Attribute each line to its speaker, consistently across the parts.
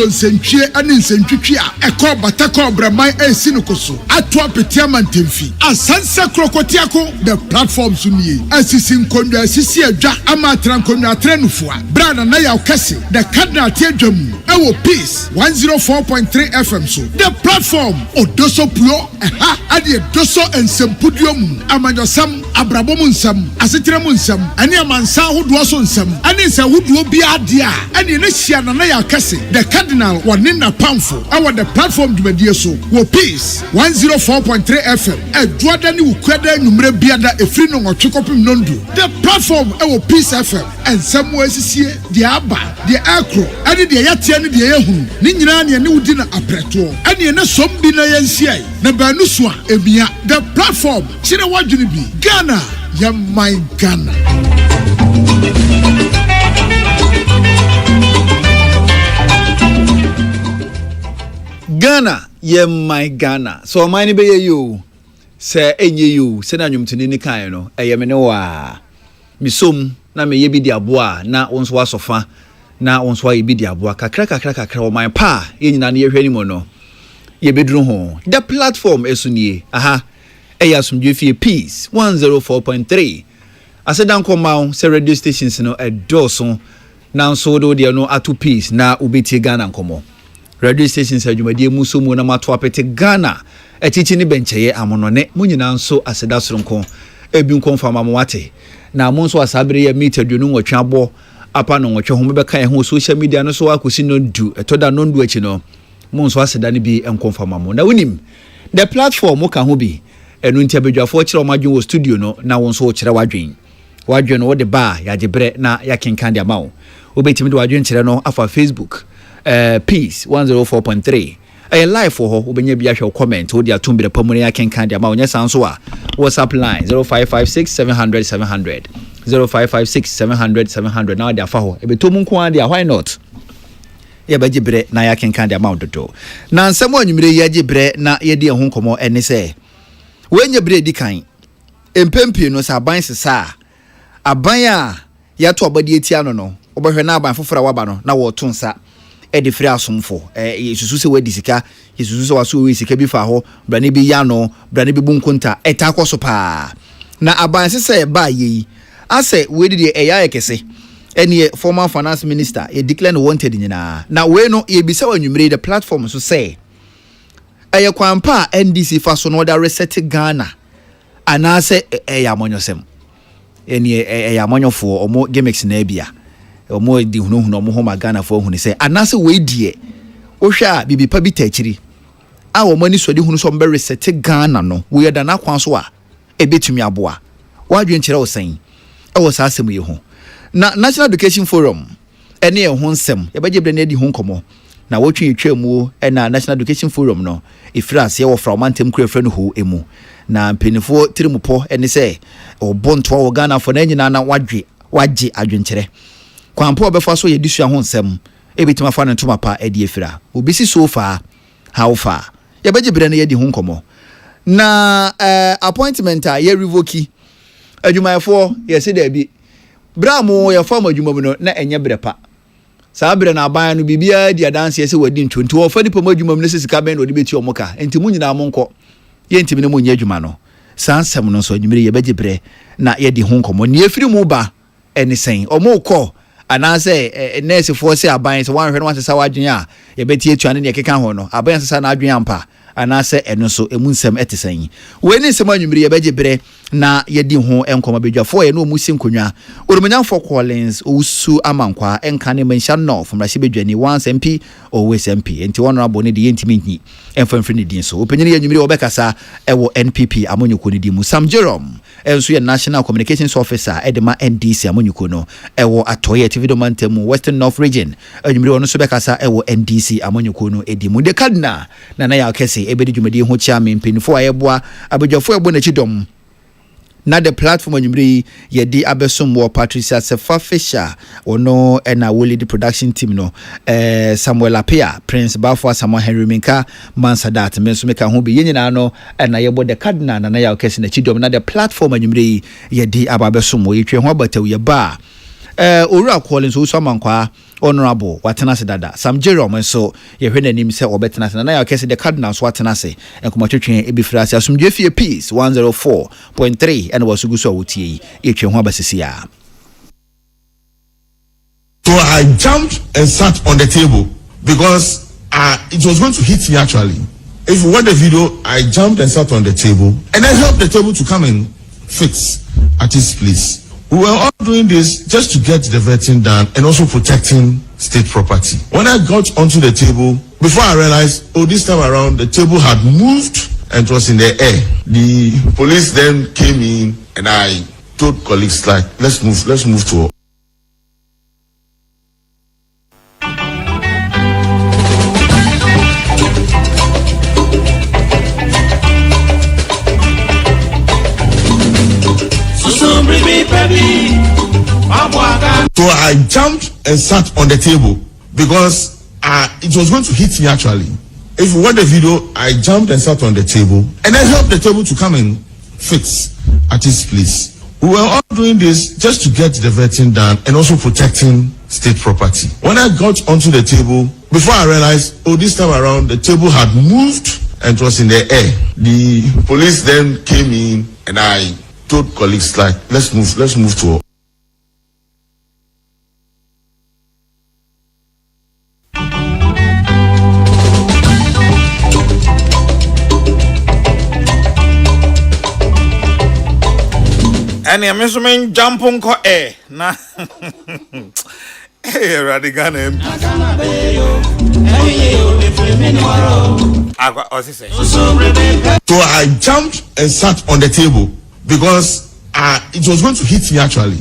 Speaker 1: Sentue and in Sentria, a call Batako Bramai and Sinukoso, Atwa Petiaman Temfi, a Sansa Crocotiaco, the platform Suni, as is in Conda Sisia, Amatran Conda Trenufua, Brana Naya Cassi, the Cardinal Tiajum, our Peace, 104.3 FM. So the platform, Odoso Puro, Adia Doso and Sempudium, Amadosam, Abrabomunsam, Asitramunsam, and Yamansa who was on some, and it's a wood will be adia, and in Asia Naya Cassi, the Cardinal Wanina Pamfo, our the platform to so wo Peace 104.3 FM e Jordan ukweda numre biada efri no chokopim nondu the platform our Peace FM and somewhere sisie the aba the acro and the yatia ne the ehunu ni nyina ne ne wudi na apreto ene ne sombi na yansia na banu so a ebia the platform chire wadwene bi Ghana ya my Ghana.
Speaker 2: Ghana, ye my Ghana. So mine be you. Say enye you. Say na nyumtini ni kan no. Eye me ne wa. Misom na me ye bi di aboa na onso asofa na onso ye bi di aboa kakra o my pa ye nyina na ye hwani mo no. Ye bedru ho. The platform esunie. Aha. Eye asumdwe fie Peace 104.3. Asedan koma say radio stations no edoso na nso do de no ato Peace na ubeti Ghana nkomo. Radio stations adwumadie muso mu na mato apete Ghana etichi ni bencheye amonone munyina nso aseda soronko ebi nkonfama mwate na monso asabere ya meet adwunu nwotwe abo apa no nwotwe ho mebeka ye ho social media no so akosi no du etoda no ndu achi no monso aseda ne bi enkonfama mo na wonim the platform ka ho bi enu ntia bedwafo kire omadwen wo studio no na wonso kire wadwen no wo de ba ya jebre na ya kenkan de amawo obetimi de wadwen kire no afa Facebook Peace 104.3 a live for ho obenya bia hwe comment wo dia tumbi de pamune ya kenkan dia ma onya sanso a WhatsApp line 0556 700 700 0556 700 700 na dia fa ho ebetom nko a dia why not ye ba gibre na ya kenkan dia ma ododo na nsem anwumire ye gibre na ye de ho nkomo ene se wenye bre di kan empempie no sa ban sesa aban a ya to obadi etia no obehwe na aban fofora waba no na wo to nsa edi free asomfo yesusu se wadi sika yesusu se waso we sika bi fa ho brane bi ya no brane bi bunkunta eta kwaso pa na aban sese ba yi ase we di eya ekese ene former finance minister e declare wanted nyina na we no ye bisa wanwumire the platform so say eye kwampa NDC fa so no da reset Ghana anase eya monyosem ene eya monyofo omo gimmicks na bia omo di hunu omo ho magana fo hunu se anase we die ohwa bibi pa bi tachiri a omo ni so di hunu so mbe reset Ghana no we da na kwan so a ebetumi aboa wadwen kire osan e wo sa asem ye ho na National Education Forum ene ye ho nsem ye baje bre na di ho nkomo na wotwe twemu e na National Education Forum no ifrase ye wo fra mantem kura fra no ho emu na mpenifo tirimupo ene se obonto wo Ghana fo na nyina na wagye adwenkire kwampo obefa so ye disua ho nsem ebitima fa no toma pa edi efira obisi so far how far ye baje bre na ye di ho nkomo na appointment a ye revoke adwumayefo ye se da bi bramo ye fam adwumam no na enye brepa saa bre na aban no bibia di adanse ye se wadi ntonto wo fa di pom adwumam no sesika ben no de beti omoka enti munyina monko ye ntimi ne munye adwuma no saa nsem no so adwumire ye baje bre na ye di ho nkomo ne efiri mu ba eni sen omoko anase nurse for say aban so wan hwe no asesa wadwen a ye beti etuane ne keka ho no aban asesa na adwen ampa anase eno so emu nsem etesen we ni nsem anwumire ye baje bre na ye di ho enkoma bedwafo ye no mu sinkonwa orumanyamfo Collins osu amankwa enka ne mention no from rashi bedwani once MP always MP enti honorable ne de yentimi nyi enfamfri ne din so openyere ye anwumire obekasa ewo NPP amonyuko ne di mu Sam Jerome enso ye National Communications Officer edema NDC amonyuko no ewo atoye TV domantem Western North Region anwumire ono so bekasa ewo NDC amonyuko no edi mu de kadna na ya kese ebedi dwumadi ho chia mempinfo ayeboa abedwafo ebo na chidom na the platform anwumire ye di abesom wo Patricia Sefa Fisher ono na Woli the production team no Samuel Apia Prince Bafo Samuel Henry Minka Mansadat menso meka ho bi yenyina no na yebo the cardinal na ya okese na chidom na the platform anwumire ye di ababesom wo yetwe ho abataw ye ba Ora calling so Samankwa honorable watenase dada Sam Jerome so ye hwe nanim se obetenase na ya kese the cardinals watenase enkomotwetwe ebifrase asomdwe fie peace 104.3 and wasugu so wotie etwe ho abasisia.
Speaker 3: So I jumped and sat on the table because it was going to hit me actually. If you watch the video, I jumped and sat on the table and I helped the table to come and fix at his place. We were all doing this just to get the vetting done and also protecting state property. When I got onto the table, before I realized, this time around, the table had moved and it was in the air. The police then came in and I told colleagues, like, let's move to. So I jumped and sat on the table because it was going to hit me actually. If you watch the video, I jumped and sat on the table and I helped the table to come and fix at his place. We were all doing this just to get the vetting done and also protecting state property. When I got onto the table, before I realized, this time around, the table had moved and it was in the air. The police then came in and I told colleagues, like, let's move to.
Speaker 4: And I'm assuming jumping ko na Radigan
Speaker 3: So I jumped and sat on the table because it was going to hit me actually.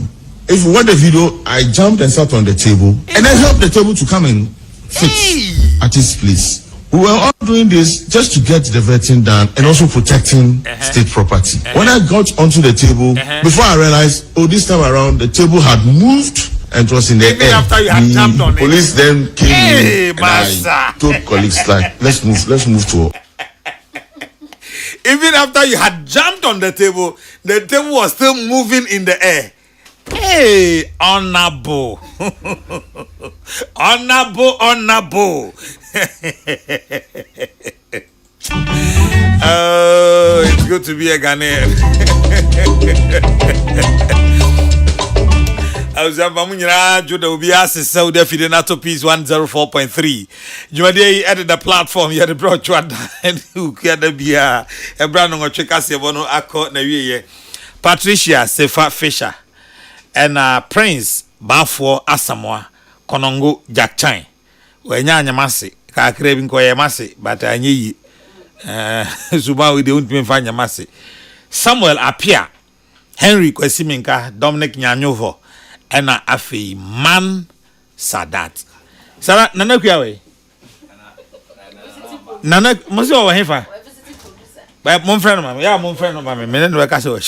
Speaker 3: If you watch the video, I jumped and sat on the table and I helped the table to come and fix at his place. We were all doing this just to get the vetting done and also protecting state property. When I got onto the table, before I realized, this time around, the table had moved and it was in the
Speaker 4: Even
Speaker 3: air.
Speaker 4: after you had jumped on
Speaker 3: police
Speaker 4: it.
Speaker 3: then came in and I told colleagues, like, let's move to.
Speaker 4: Even after you had jumped on the table was still moving in the air. Hey, honorable. honorable. Oh, it's good to be a Ghanaian. I was Judah Ubias is so definitely not to piece 104.3. You added the platform, you had the broad and who can be a brand on Chekasiavono Akko Naye Patricia Sefa Fisher and Prince Bafo Asamoah Konongo Jack Chine. When Yamasi, Kakrabin Koyamasi, but I knew Zuba with the Untiman Fanyamasi. Samuel Apia, Henry Kwesiminka, Dominic Nyanovo. And afi man Sadat. Sadat nana kuyawe. Nana mosi wa hefa. Ba mon friend mama. Ya mon friend mama. Me no ka se wo.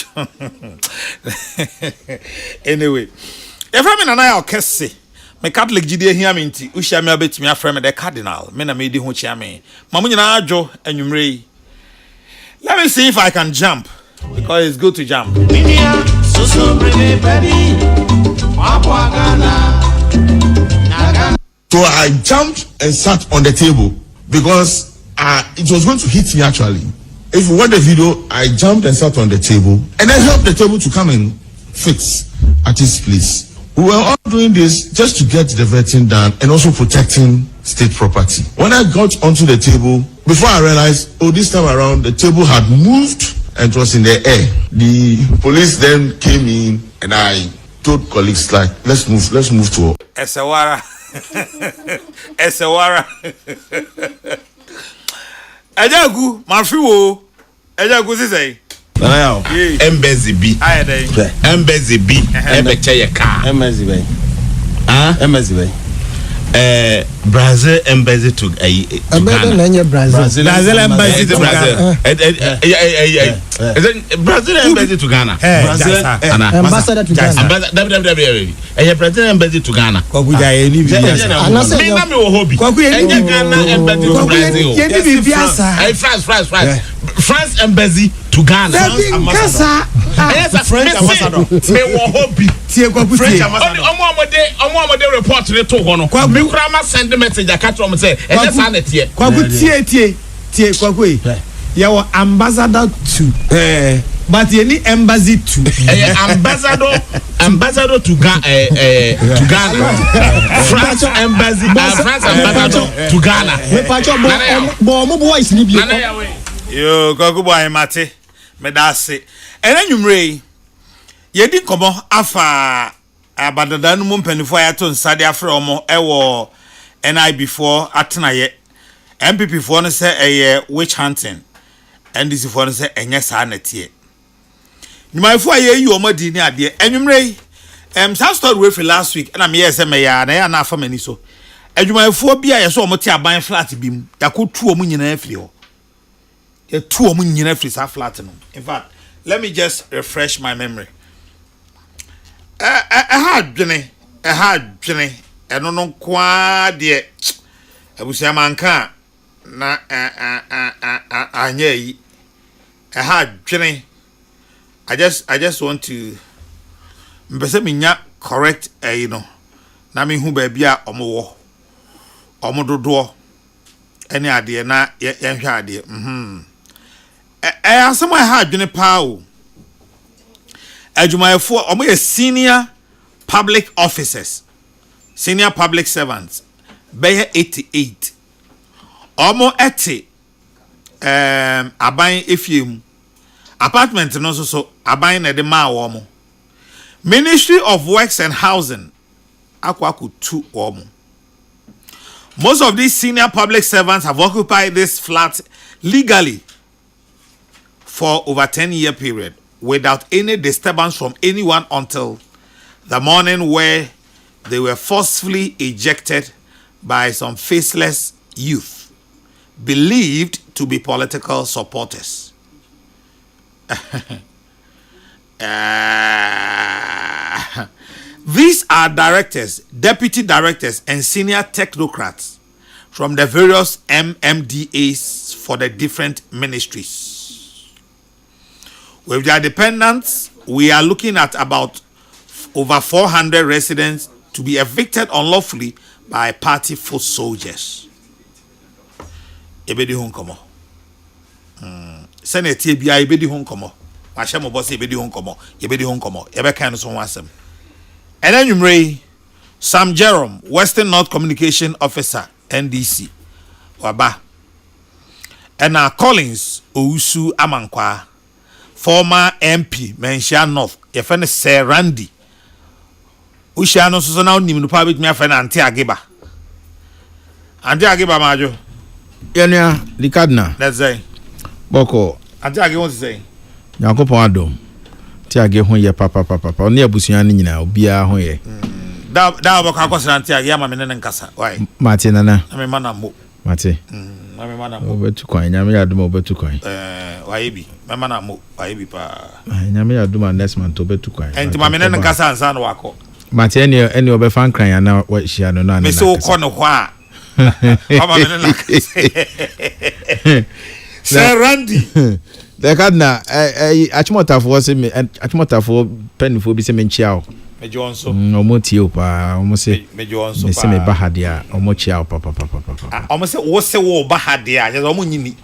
Speaker 4: Anyway, if I mean nana ya okese. Me Catholic jide hia me nti. Uhia me abetimi afrɛ me the cardinal. Me na me di ho chia me. Mamu nyina adwo anwumre. Let me see if I can jump because it's good to jump.
Speaker 3: So I jumped and sat on the table because it was going to hit me actually. If you watch the video, I jumped and sat on the table and I helped the table to come and fix at his place. We were all doing this just to get the vetting done and also protecting state property. When I got onto the table, before I realized, this time around, the table had moved and it was in the air. The police then came in and I told colleagues, like, let's move to.
Speaker 4: Esewara. Ejagu, mafiwo. Ejagu sisei.
Speaker 5: Now, embassy B. Embassy B. Embassy car.
Speaker 6: Embassy B. Embassy
Speaker 5: Brazil embassy to Ghana.
Speaker 6: Brazil embassy to Ghana.
Speaker 5: Brazil embassy to Ghana.
Speaker 6: Ambassador to Ghana.
Speaker 5: Brazil embassy to Ghana. France embassy to Ghana.
Speaker 6: French ambassador.
Speaker 5: French ambassador. Me wo hobby.
Speaker 6: Tie kwaku
Speaker 5: French
Speaker 6: tie.
Speaker 5: ambassador. Omo de report ne to ho no. Me kura ma send message akatro me say enye sa na tie.
Speaker 6: Kwaku tie kwaku e. Ya wo ambassador to. But you need embassy to.
Speaker 5: Ambassador to Ghana. France embassy. France ambassador to Ghana.
Speaker 6: Me pacho bo boys ni bi.
Speaker 4: Yo, kwaku boy mate. Me da se. Ena nwumre. Yedi komo afa abadada no mu mpanifo ayato nsade afre omo ewo NIB for atenaye. MPP for no say eye witch hunting. NDC for no say enye sa na tie. Nyumayfo aye yi omo di ni ade. Enwumre some story we for last week na me say me ya na ya na afa mani so. Adwumayfo bia ye so omo te aban flat bi mu. Yakotu omo nyina afiri ho. Ye tu omo nyina afiri sa flat no. In fact, let me just refresh my memory. Hadwene eno no kwa de abusia manka na anya yi hadwene I just want to mpese minya correct you know na me hu ba bia omo dodo ene ade na ye hwe ade asema hadwene pa o Ajumayefo omo ye senior public officers, senior public servants, beye 88. Omo ete aban efiem apartment no so aban na de ma omo. Ministry of Works and Housing akwaku 2 omo. Most of these senior public servants have occupied this flat legally for over 10-year period, without any disturbance from anyone until the morning where they were forcefully ejected by some faceless youth believed to be political supporters. These are directors, deputy directors, and senior technocrats from the various MMDAs for the different ministries. With their dependents, we are looking at about over 400 residents to be evicted unlawfully by party foot soldiers. Ebedi honkomo. Senate bia ebedi honkomo. Masha mo boss ebedi honkomo. Ebedi honkomo. Ebe kan so wasem. And then you Sam Jerome, Western North Communication Officer, NDC. Waba. And Collins Ousu Amankwa, former MP, Menshia North, your friend Sir Randy. Ushano so now nim no public me friend Auntie Ageba. Auntie Ageba majo.
Speaker 5: Yenya Likadna.
Speaker 4: Let's say.
Speaker 5: Boko.
Speaker 4: Auntie Ageba want to say.
Speaker 5: Yakopon adom. Ti age ho ye papa. Oni abusua ni nyina obia ho ye.
Speaker 4: Da boko akosa Auntie Ageba ma me ne nkasa. Why?
Speaker 5: Mate nana.
Speaker 4: Na me mana mo.
Speaker 5: Mate.
Speaker 4: Na me mana mo.
Speaker 5: Obetu kwan, nyame ya adom obetu kwan.
Speaker 4: Why bi? Me mana mo. Why bi pa.
Speaker 5: Nyame ya adom next month obetu kwan.
Speaker 4: Enti ma me ne nkasa ansa na wako.
Speaker 5: Mate eni obefa nkran ya na wa hia no na.
Speaker 4: Me so ko no ho a. Papa me ne nakasa. Sir Randy.
Speaker 5: The Kadna achimotafo se me achimotafo penifo bi se me nchia o.
Speaker 4: Me Johnson.
Speaker 5: Omo tie o pa, omo se
Speaker 4: me Johnson pa.
Speaker 5: Me se me bahade a omo chia o papa.
Speaker 4: Omo se wo se wo bahade a, je omo nyini.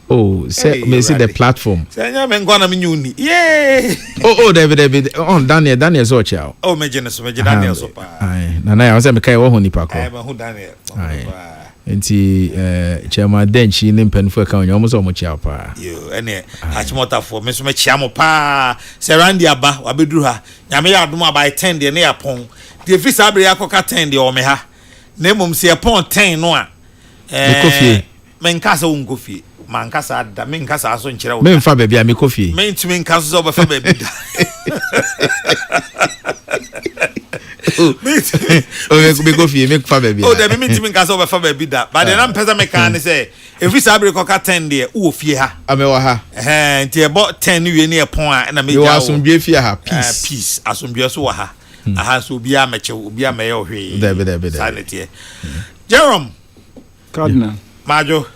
Speaker 5: Oh, say me see the platform.
Speaker 4: Say nya me ngwana me nyuni. Yeah.
Speaker 5: Oh, David. Oh, Daniel so chia.
Speaker 4: Oh, me Daniel so pa.
Speaker 5: Ai, na ya say me kai wo ho nipa ko.
Speaker 4: Ai, me hu Daniel.
Speaker 5: Ai. Enti chairman denchi ne mpanfo aka onye omo so omo chia pa.
Speaker 4: Yo, ene achimotafo me so me chia mo pa. Serandi aba wabeduru ha. Nyame ya adom aba 10 de ne yapon. De fi sabre yakoka 10 de o me ha. Na mom se yapon 10 no a. Me nkasa wo nkofie. Man kasa da me nkasa aso nkyere wo.
Speaker 5: Me mfa baabi a me kofie.
Speaker 4: Me ntumi nkasa so obefa baabi da.
Speaker 5: Me kofie me fa baabi.
Speaker 4: Oh, da me ntumi nkasa obefa baabi da. But then am pesa me kan say every sabre koka 10 de wo fie ha.
Speaker 5: Amewa ha.
Speaker 4: Nti e bo 10 wie ne epon a na me
Speaker 5: jawo. Yo asomdwe fie ha peace.
Speaker 4: Peace asomdwe so wa ha. Aha so obi a meche obi a meye ohwe.
Speaker 5: Debe.
Speaker 4: Sanity. Jerome
Speaker 7: Cardinal.
Speaker 4: Majo.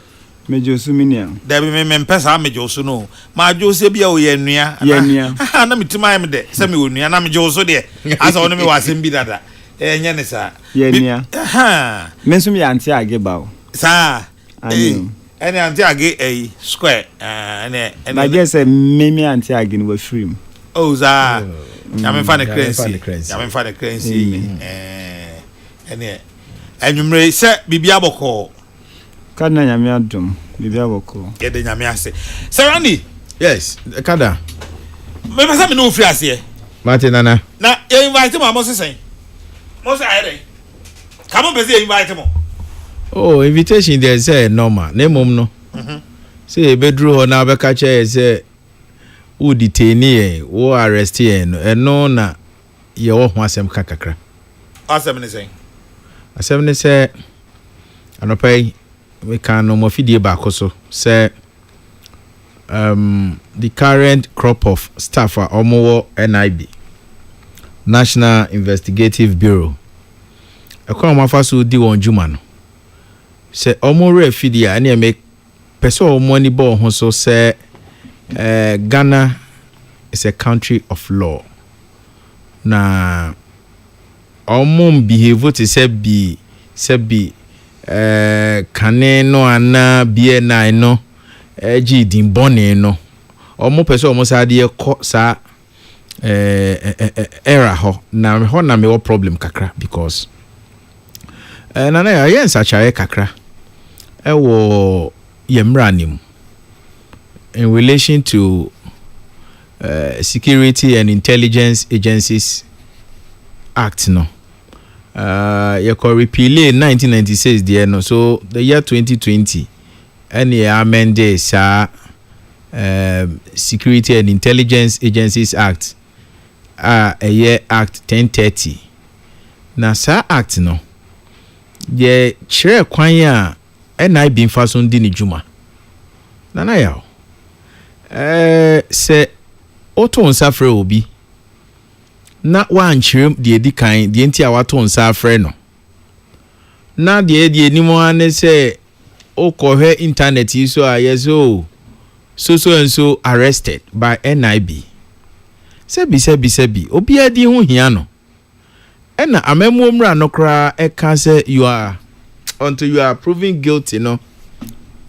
Speaker 6: Mejosu minia.
Speaker 4: There be me pesa mejosu no. Ma jose bia o ye nua.
Speaker 6: Ye nua.
Speaker 4: Ah na mitima am de. Se me onua na mejosu de. Asa ono me wasem bi dada. Nya ne sa.
Speaker 6: Ye nua.
Speaker 4: Aha.
Speaker 6: Mensum ya anti age ba o.
Speaker 4: Sa.
Speaker 6: Ani.
Speaker 4: Ene anti age square. Ene.
Speaker 6: Na guess meme anti age no wafrim.
Speaker 4: Oh za. Ya me fa the currency. Ya me fa the currency. Ene. Enumre se bibia boko.
Speaker 6: Kada nyame adom bibia boko.
Speaker 4: Ye de nyame ase. Serani.
Speaker 7: Yes, kada.
Speaker 4: Me pesa me no free ase.
Speaker 7: Martin nana.
Speaker 4: Na ye invite mo amo sesen. Mo say ayre. Come on pese invite mo.
Speaker 7: Oh, invitation there say normal. Na mom no. Say bedru ho na beka che say wo detain ye, wo arrest ye no. Eno na ye wo ho asem kakakra.
Speaker 4: Asem ni say.
Speaker 7: Asem ni say anopai we can no more fidie back so say the current crop of staff are omo NIB National Investigative Bureau ekwa mafa so di won juma no say omo re fidie ani make person omo ni bo ho so say Ghana is a country of law na omo behave to say be kane no ana BNI no gi din bone no omo pese omo sa de ko sa error ho na me wo problem kakra because na na ya yensa chaye kakra e wo yemranim in relation to Security and Intelligence Agencies Act no you could repeal in 1996 there no so the year 2020 any amended Security and Intelligence Agencies Act a year Act 1030 na sa act no ye chere kwan ya NIB mfaso ndi ni juma na ya se oto nsafre obi na wanchirem de edi kan de enti a wato nsa afre no na de enimo ane se okohwe internet so ayeso so and so arrested by NIB sebi obi adi hu hia no ena amemu mra no kra e ka say you are until you are proven guilty no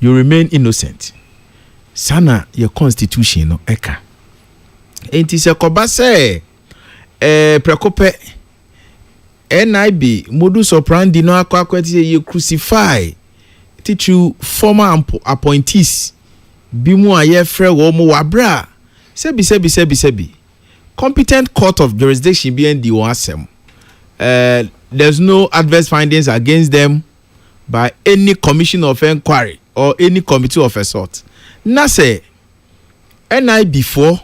Speaker 7: you remain innocent sana your constitution no eka enti se koba say prekope NIB modus operandi no akwati ye crucify teach former appointees bimu aye frɛ wo mo wabra sebi competent court of jurisdiction being the one asem there's no adverse findings against them by any commission of inquiry or any committee of a sort na say NIB before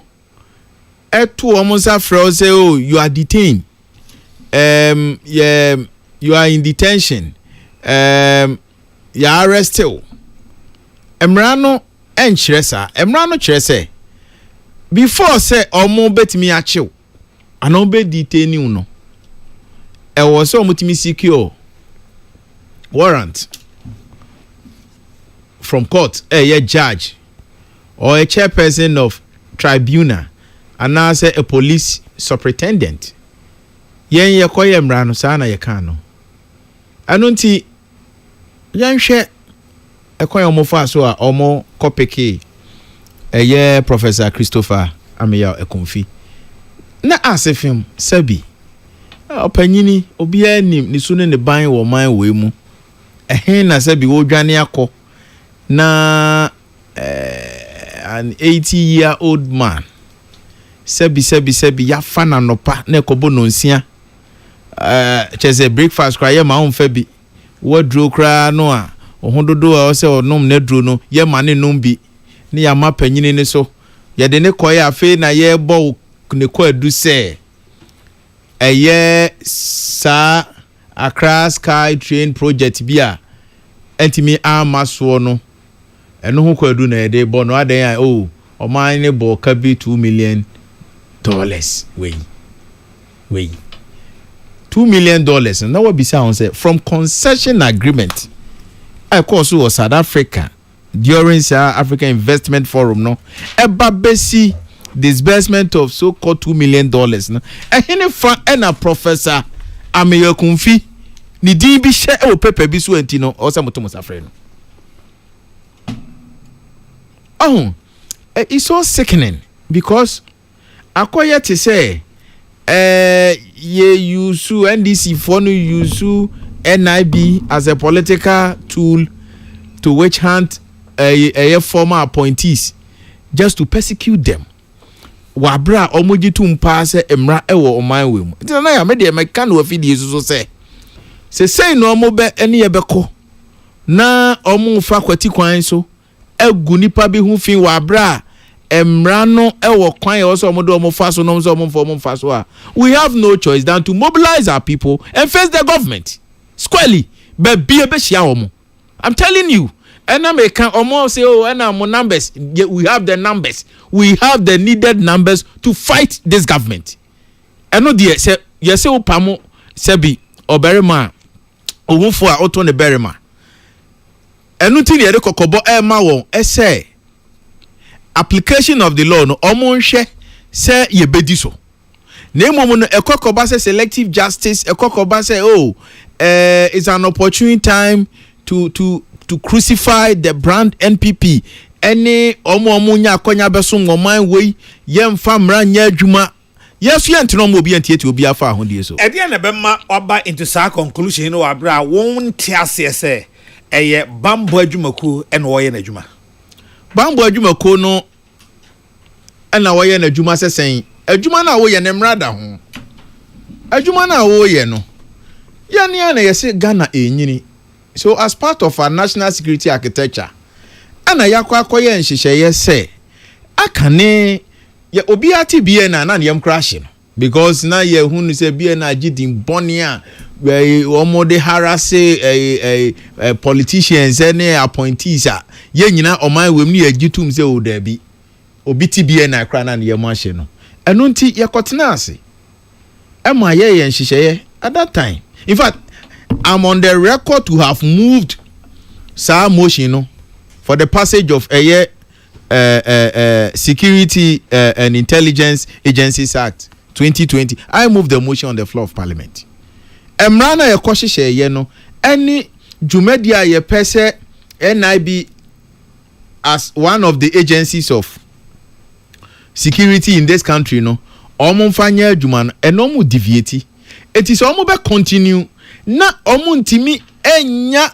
Speaker 7: to almost afraid say oh you are detained yeah you are in detention you are arrested emrano enchiresa emrano chirese before say omo betimi achiw ano be detain you no e was so mutimi secure warrant from court a judge or a chairperson of tribunal and now say a police superintendent yen ye koye mra no sa na ye kan no anonti yan hwe e koye omo fa so a omo kopeke ye Professor Christopher Ameya Ekonfi na asefim sabi opanyini obi anim ni sunu ne ban wo man we mu na sabi wo dwane akọ na an 80-year-old man sebi ya fana nopa na ekobo nonsia cheze breakfast kra ye ma on fa bi wadro kra no a ohododo a se onom na dro no ye ma ne nom bi ne ya ma panyini ne so ye de ne koye afi na ye bo ne ko adu se eye sa Accra Sky Train project bia entimi amaso no eno ho ko adu na ye de bo no adan o oman ne bo ka bi $2 million wey $2 million now what be say from concession agreement I course was South Africa during African Investment Forum no eba besi disbursement of so-called $2 million no ehene fa na professor Ameyo Kumfi ni din bi hye e paper bi so anti no o se motomo safre no oh it's so sickening because akoye te say ye use NDC for no use NIB as a political tool to witch hunt a former appointees just to persecute them. Wabra omoji tumpa se emra ewo oman we mu. Nti na ya me de me kan wo fidi so say no omo be ene ye beko na omo fa kwati kwan so egu nipa bi hu fin wabra emra no ewo kwan ye so omo do omo fa so no so omo fa so a we have no choice than to mobilize our people and face the government squarely but be a be shia omo. I'm telling you. And I may can almost say, oh, and our numbers. We have the numbers. We have the needed numbers to fight this government. I know the say yes, oh, Pamo Sebi or Berryman or Wufua or Tony Berryman. And nothing the Kokobo Mawo essay application of the law no Omonche say ye bediso. Name woman a Kokoba say selective justice, a Kokoba say, oh, it's an opportune time to crucify the brand NPP. Any omunya konya beso ngoman we yemfa mra nya adwuma. Yes, you ntino mo bi antie ti obi afa ahode so.
Speaker 4: E dia na be ma oba into sa conclusion no abra won tiase se eye bambo adwumaku e no woye na adwuma.
Speaker 7: Bambo adwumaku no e na woye na adwuma sesen. Adwuma na woye na mrada ho. Adwuma na woye no. Ya ne na yese Ghana enyini. So as part of our national security architecture, ana yakwa koye nhihye say akane ye obi ati bie na yem crash because na ye hunu say bie na gidin bonia we omode harasse politicians any appointees a ye nyina oman wem ni agitum say o da bi obi ti bie na kra na yem ahye no eno nti ye kotena ase ema ye nhihye at that time. In fact, I'm on the record to have moved some motion for the passage of a year Security and Intelligence Agencies Act 2020. I moved the motion on the floor of Parliament. Emrana ye kwashishe ye no any jumedia ye pese NIB as one of the agencies of security in this country no omo mfanya adwuma enomu deviate. It is omo be continue na omo ntimi enya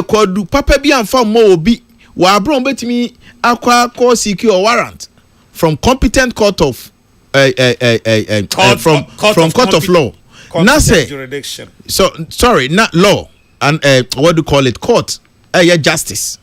Speaker 7: kwadu papa bi amfa mo obi wa abro betimi akwa secure warrant from competent court of court of law. Na say jurisdiction. So sorry, not law and what do you call it, court justice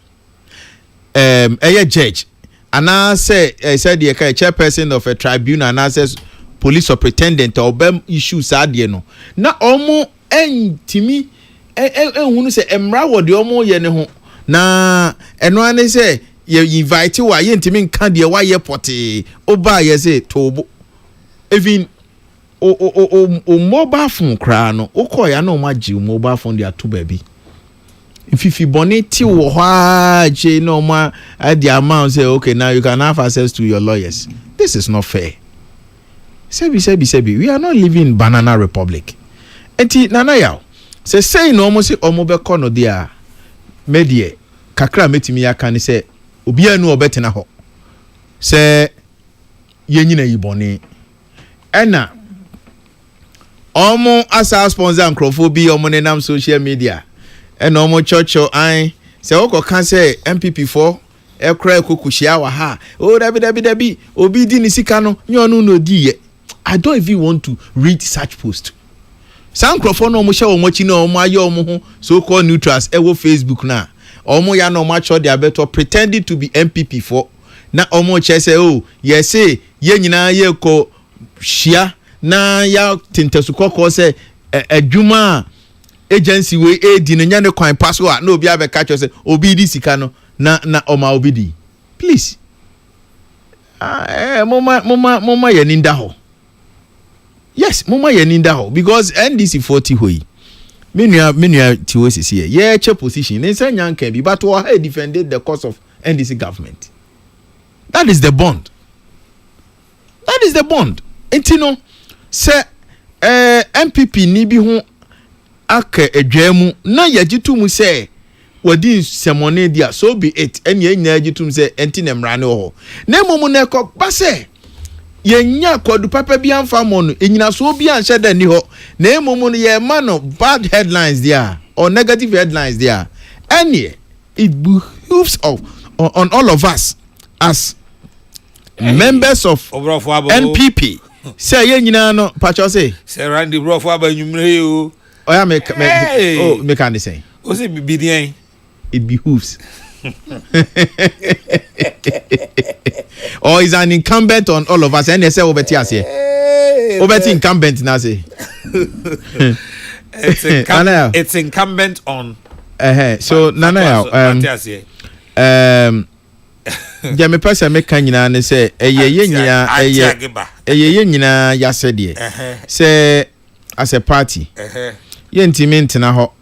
Speaker 7: judge and I say said the chairperson of a tribunal and I says police superintendent or bem issues adie no na omo entimi ehunu se emra wo de omo ye ne ho na eno ane se ye invite wa ye ntimi nka de wa ye pote oba ye se tobo even o mobile phone kra no ukoya na o magi mobile phone de ato ba bi if you boneti wo ha je no ma the amount say okay now you can have access to your lawyers. This is not fair. Sebi, we are not living in banana republic. Enti nana yaw say no almost omo be kono dia medie kakra metimi aka ni say obi anu obetena ho say yenyina yibone ena omo asa sponsor ankrofobia omo nenam social media ena omo chocho an say okoka say MPP4 ekra ekokuhia wa ha o dabi obi di ni sika no nyonu no di ye. I don't even want to read such post. Some microphone no mo share omo chi no omo aye omo ho so called neutrals ewo Facebook na omo ya no match they better pretending to be MPP4 na omo che say oh yes say ye nyina ye ko hia na ya tintesukoko say adwuma agency we edi no nya ne kwan pass wa na obi abeka cho say obi di sika no na oma obi di. Please mama yeninda ho. Yes, mama yeninda ho because NDC 40 hoi Minua TOCC. Yeah, chair position. They say Nyan can be, but who defended the cause of NDC government. That is the bond. That is the bond. And you know, say MPP ni bi ho aka edwamu na yagitu mu say wadi semone dia so be it ene enya yagitu say enti na mra ne ho na momu na ekọ ba say yenya kwadu papa bi amfa mo no enyina so bi anhye da ni ho na momu no ye man of bad headlines there or negative headlines there ene it behooves on all of us as members of NPP. Say yenyina no pacho say
Speaker 4: Randy bro for abanyumre o.
Speaker 7: Oya me can say.
Speaker 4: O say bidian.
Speaker 7: It behooves. Or is an incumbent on all of us and they say obeti ase. Obeti incumbent na say.
Speaker 4: It's incumbent on.
Speaker 7: So nana ya me pese me kan nyina ne se eye nyina ya se de se as a party ye ntimi ntena ho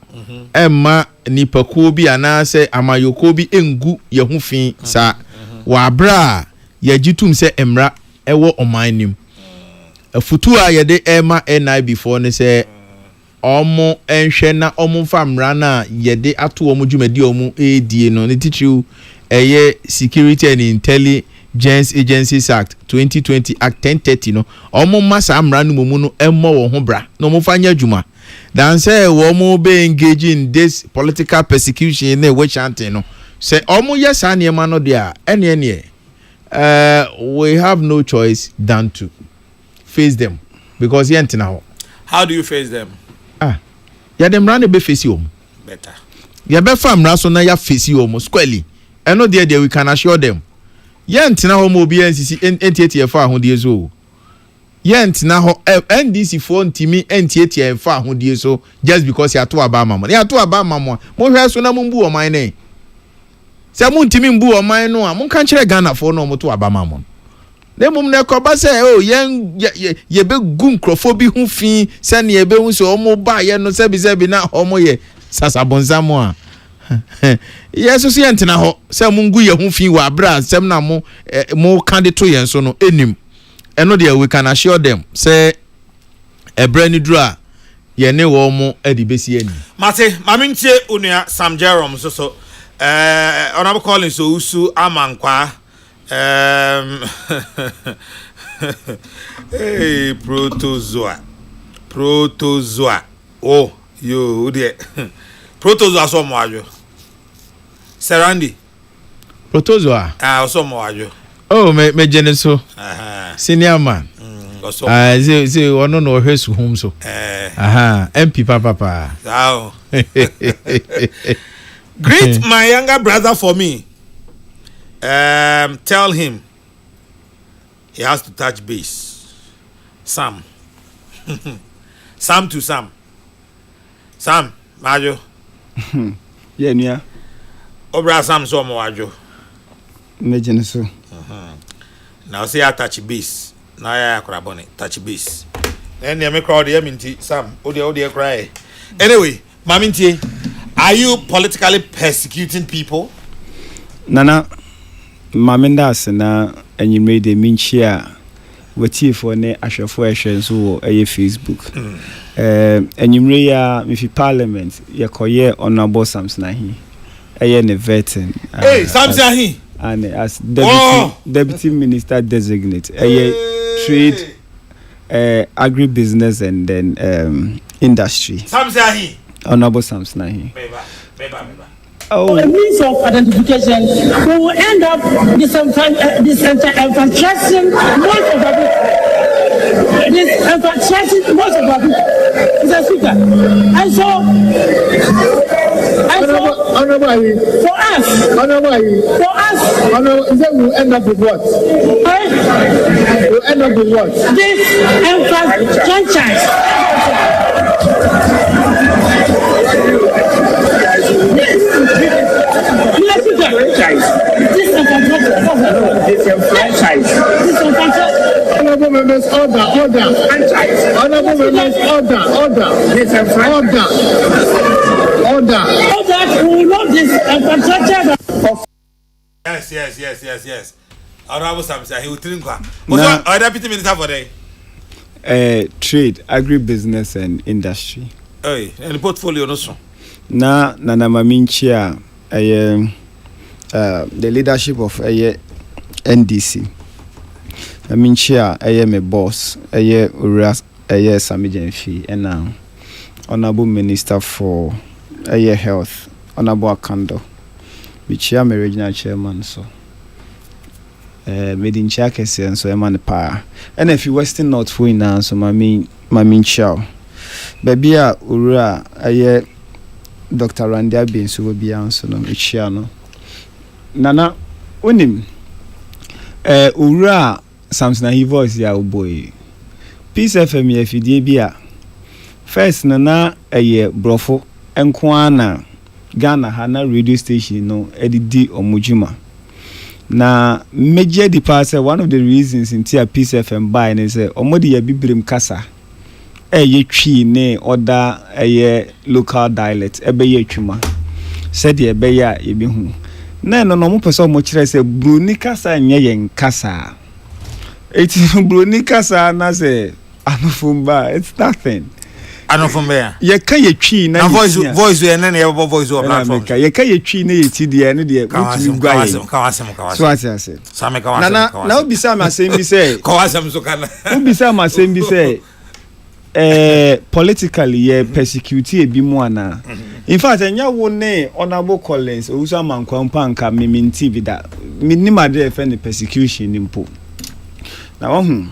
Speaker 7: emma nipakuo bi ana se amayoko bi engu ye hu fi sa wa bra ya gitum se emra ewo oman nim afutu a ye de emma ni before ne se omo enhwe na omo famra na ye de ato omo dwumadi omo edie no ne tichiu Security and Intelligence Agencies Act 2020 Act 1030 no omo masa amra no mu no emmo wo ho bra no mo fanya adwuma dan say wo mo be engage in this political persecution na we chanting no say omo yes anema no dia ene we have no choice than to face them because yentina ho.
Speaker 4: How do you face them?
Speaker 7: Ya dem ran be face you
Speaker 4: better
Speaker 7: ya be famra so na ya face you squarely. I know there we can assure them. Yentina ho mo bi NCC NTT fa ho die so. Yentina ho NDC for ntimi NTT fa ho die so just because ya to aba mama. Ya to aba mama. Mo hwe so na mo mbu o man ne. Se mo ntimi mbu o man no a mo kan kire Ghana for no mo to aba mama. Na mum na ko ba se ye be gun crofo bi hu fi se ne ye be hu so mo ba ye no se bi na ho mo ye sasabonzamo a. Yes, so yentina ho say mungu ye hu fi wa bra sem na mo kan to yen so no enim eno de we can assure them say ebra ni dura ye ne wo mo adi besi ani
Speaker 4: mate mamintie unua Sam Jerome so honorable calling so usu amankwa hey protozoa oh yo de protozoa so mo ajo Serandi
Speaker 7: protozoa
Speaker 4: so mo ajo
Speaker 7: oh me geneso senior man say ono no hwesu home so MP papa
Speaker 4: greet my younger brother for me. Tell him he has to touch base. Sam to Sam Majo
Speaker 8: yeah nia
Speaker 4: obra Sam so mo ajo
Speaker 8: imagine so
Speaker 4: now say I touch base now ya akra bone touch base then me crowd ya minti Sam odi cry anyway mamintie, are you politically persecuting people?
Speaker 8: Nana maminda asena enyimre de minchia wati for ne ahwefo ehwe so eye Facebook enyimre ya mifi parliament yekoye honorable Samson Ahi eye ne vetting
Speaker 4: hey Samson Ahi
Speaker 8: and as deputy minister designate trade agribusiness and then industry
Speaker 4: Samson Ahi
Speaker 8: honorable Samson Ahi
Speaker 9: a means of identification, we will end up disenfranchising most of our people. Disenfranchising most of our people. Mr. Speaker. And so for us,
Speaker 10: we'll end up with what? We'll end up with what?
Speaker 9: Disenfranchise.
Speaker 10: Honorable members, order. Honorable members, order.
Speaker 9: So that we will not infiltrate of.
Speaker 4: Yes. Honorable Samson, he will drink one. What's our deputy minister for day?
Speaker 8: Trade, agribusiness and industry.
Speaker 4: Hey, and the portfolio also.
Speaker 8: Na maminchia the leadership of NDC. Maminchia my boss Uras Samijenfi and now Honorable Minister for Health Honorable Akando. Bichia my regional chairman so made in Chakesi and so man pa. And if you Western North for now so maminchia. Baby Ura Dr. Randia Binsu will be answered on Ichiano. Nana, unim. Ura Samson, he voice ya boy. Peace FM, if you debia. First, Nana, a year, brofo, and Kwana, Ghana, Hana radio station, no, Eddie or Mujima. Na, major departure, one of the reasons in Tia Peace FM buying is a Omodi Bibrim Kasa. Ye tree ne order local dialect ye chuma said ye beya ye bihu na no mo person mo kire say bruni kasa nye yen kasa eti bruni kasa na say anofumba it's nothing
Speaker 4: anofumba
Speaker 8: ye ka ye twi na
Speaker 4: voice we na ye voice o platform
Speaker 8: ye ka ye twi na ye ti de ne de mutu gwa ye
Speaker 4: kawasem
Speaker 8: so what I say
Speaker 4: same kawasem
Speaker 8: na obisa ma sem bi say
Speaker 4: kawasem so kana
Speaker 8: obisa ma sem bi say politically ye persecute ebi mu ana in fact enya wo ne Honorable Collins ousa mankwampa nka meminti bi da minima de fe ne persecution nimpo na wo hu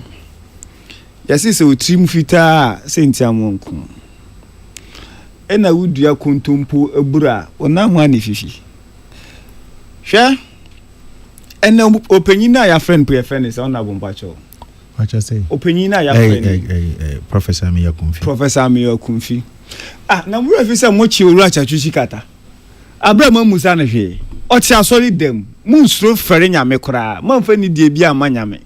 Speaker 8: yesi se otrim fita sentiamo nko ena wudua kontompo ebura ona ho ani fifi hwe ena opanyina ya friend po ye friend is Honorable Mpacho.
Speaker 7: What you say?
Speaker 8: Opinion na ya
Speaker 7: friend. Professor Miya Kumfi. Na
Speaker 8: we fi say mo chi oru achachuchi kata. Abraham Musa na hwe. O ti asori dem. Mu nsuro fere nyame kora. Man fa ni die bi amanyame.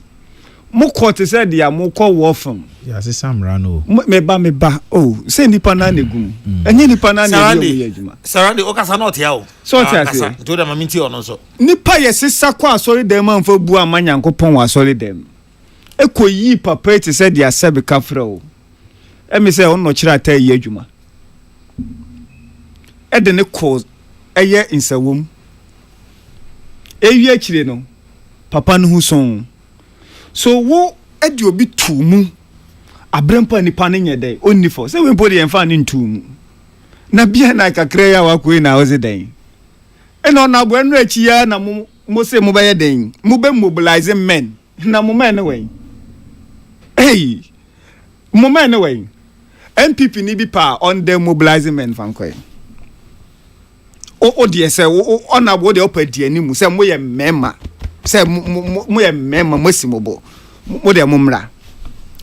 Speaker 8: Mo ko te say dia mo ko wo fam.
Speaker 7: Ya se samra no.
Speaker 8: Me ba. Oh, say nipa na negum. Enye nipa na negum ye adwuma.
Speaker 4: Sarandi o kasa not ya o.
Speaker 8: So ti ase.
Speaker 4: To da maminti ono so.
Speaker 8: Nipa ye sesa kwa asori dem man fa bu amanyankopon wa asori dem. Ekoyi papa eti said dia sebe kafra o emi say on no kira ta yi adwuma e de ne cause eye insawom ewi akire no papa no huson so wo e de obi tumu abrempa nipa ne nyede onni for say we podi enfa ne ntumu na bia na kakra ya wakoi na ozi den e no na bo enu achi ya na mo say mo be den mo be mobilize men na mo men we. Hey, moment anyway. MPP ni bi pa on the mobilizing men fankoy. O de say o na bo de opadi animu say mo ye mema. Say mo ye mema mosimobo. Mo de mumra.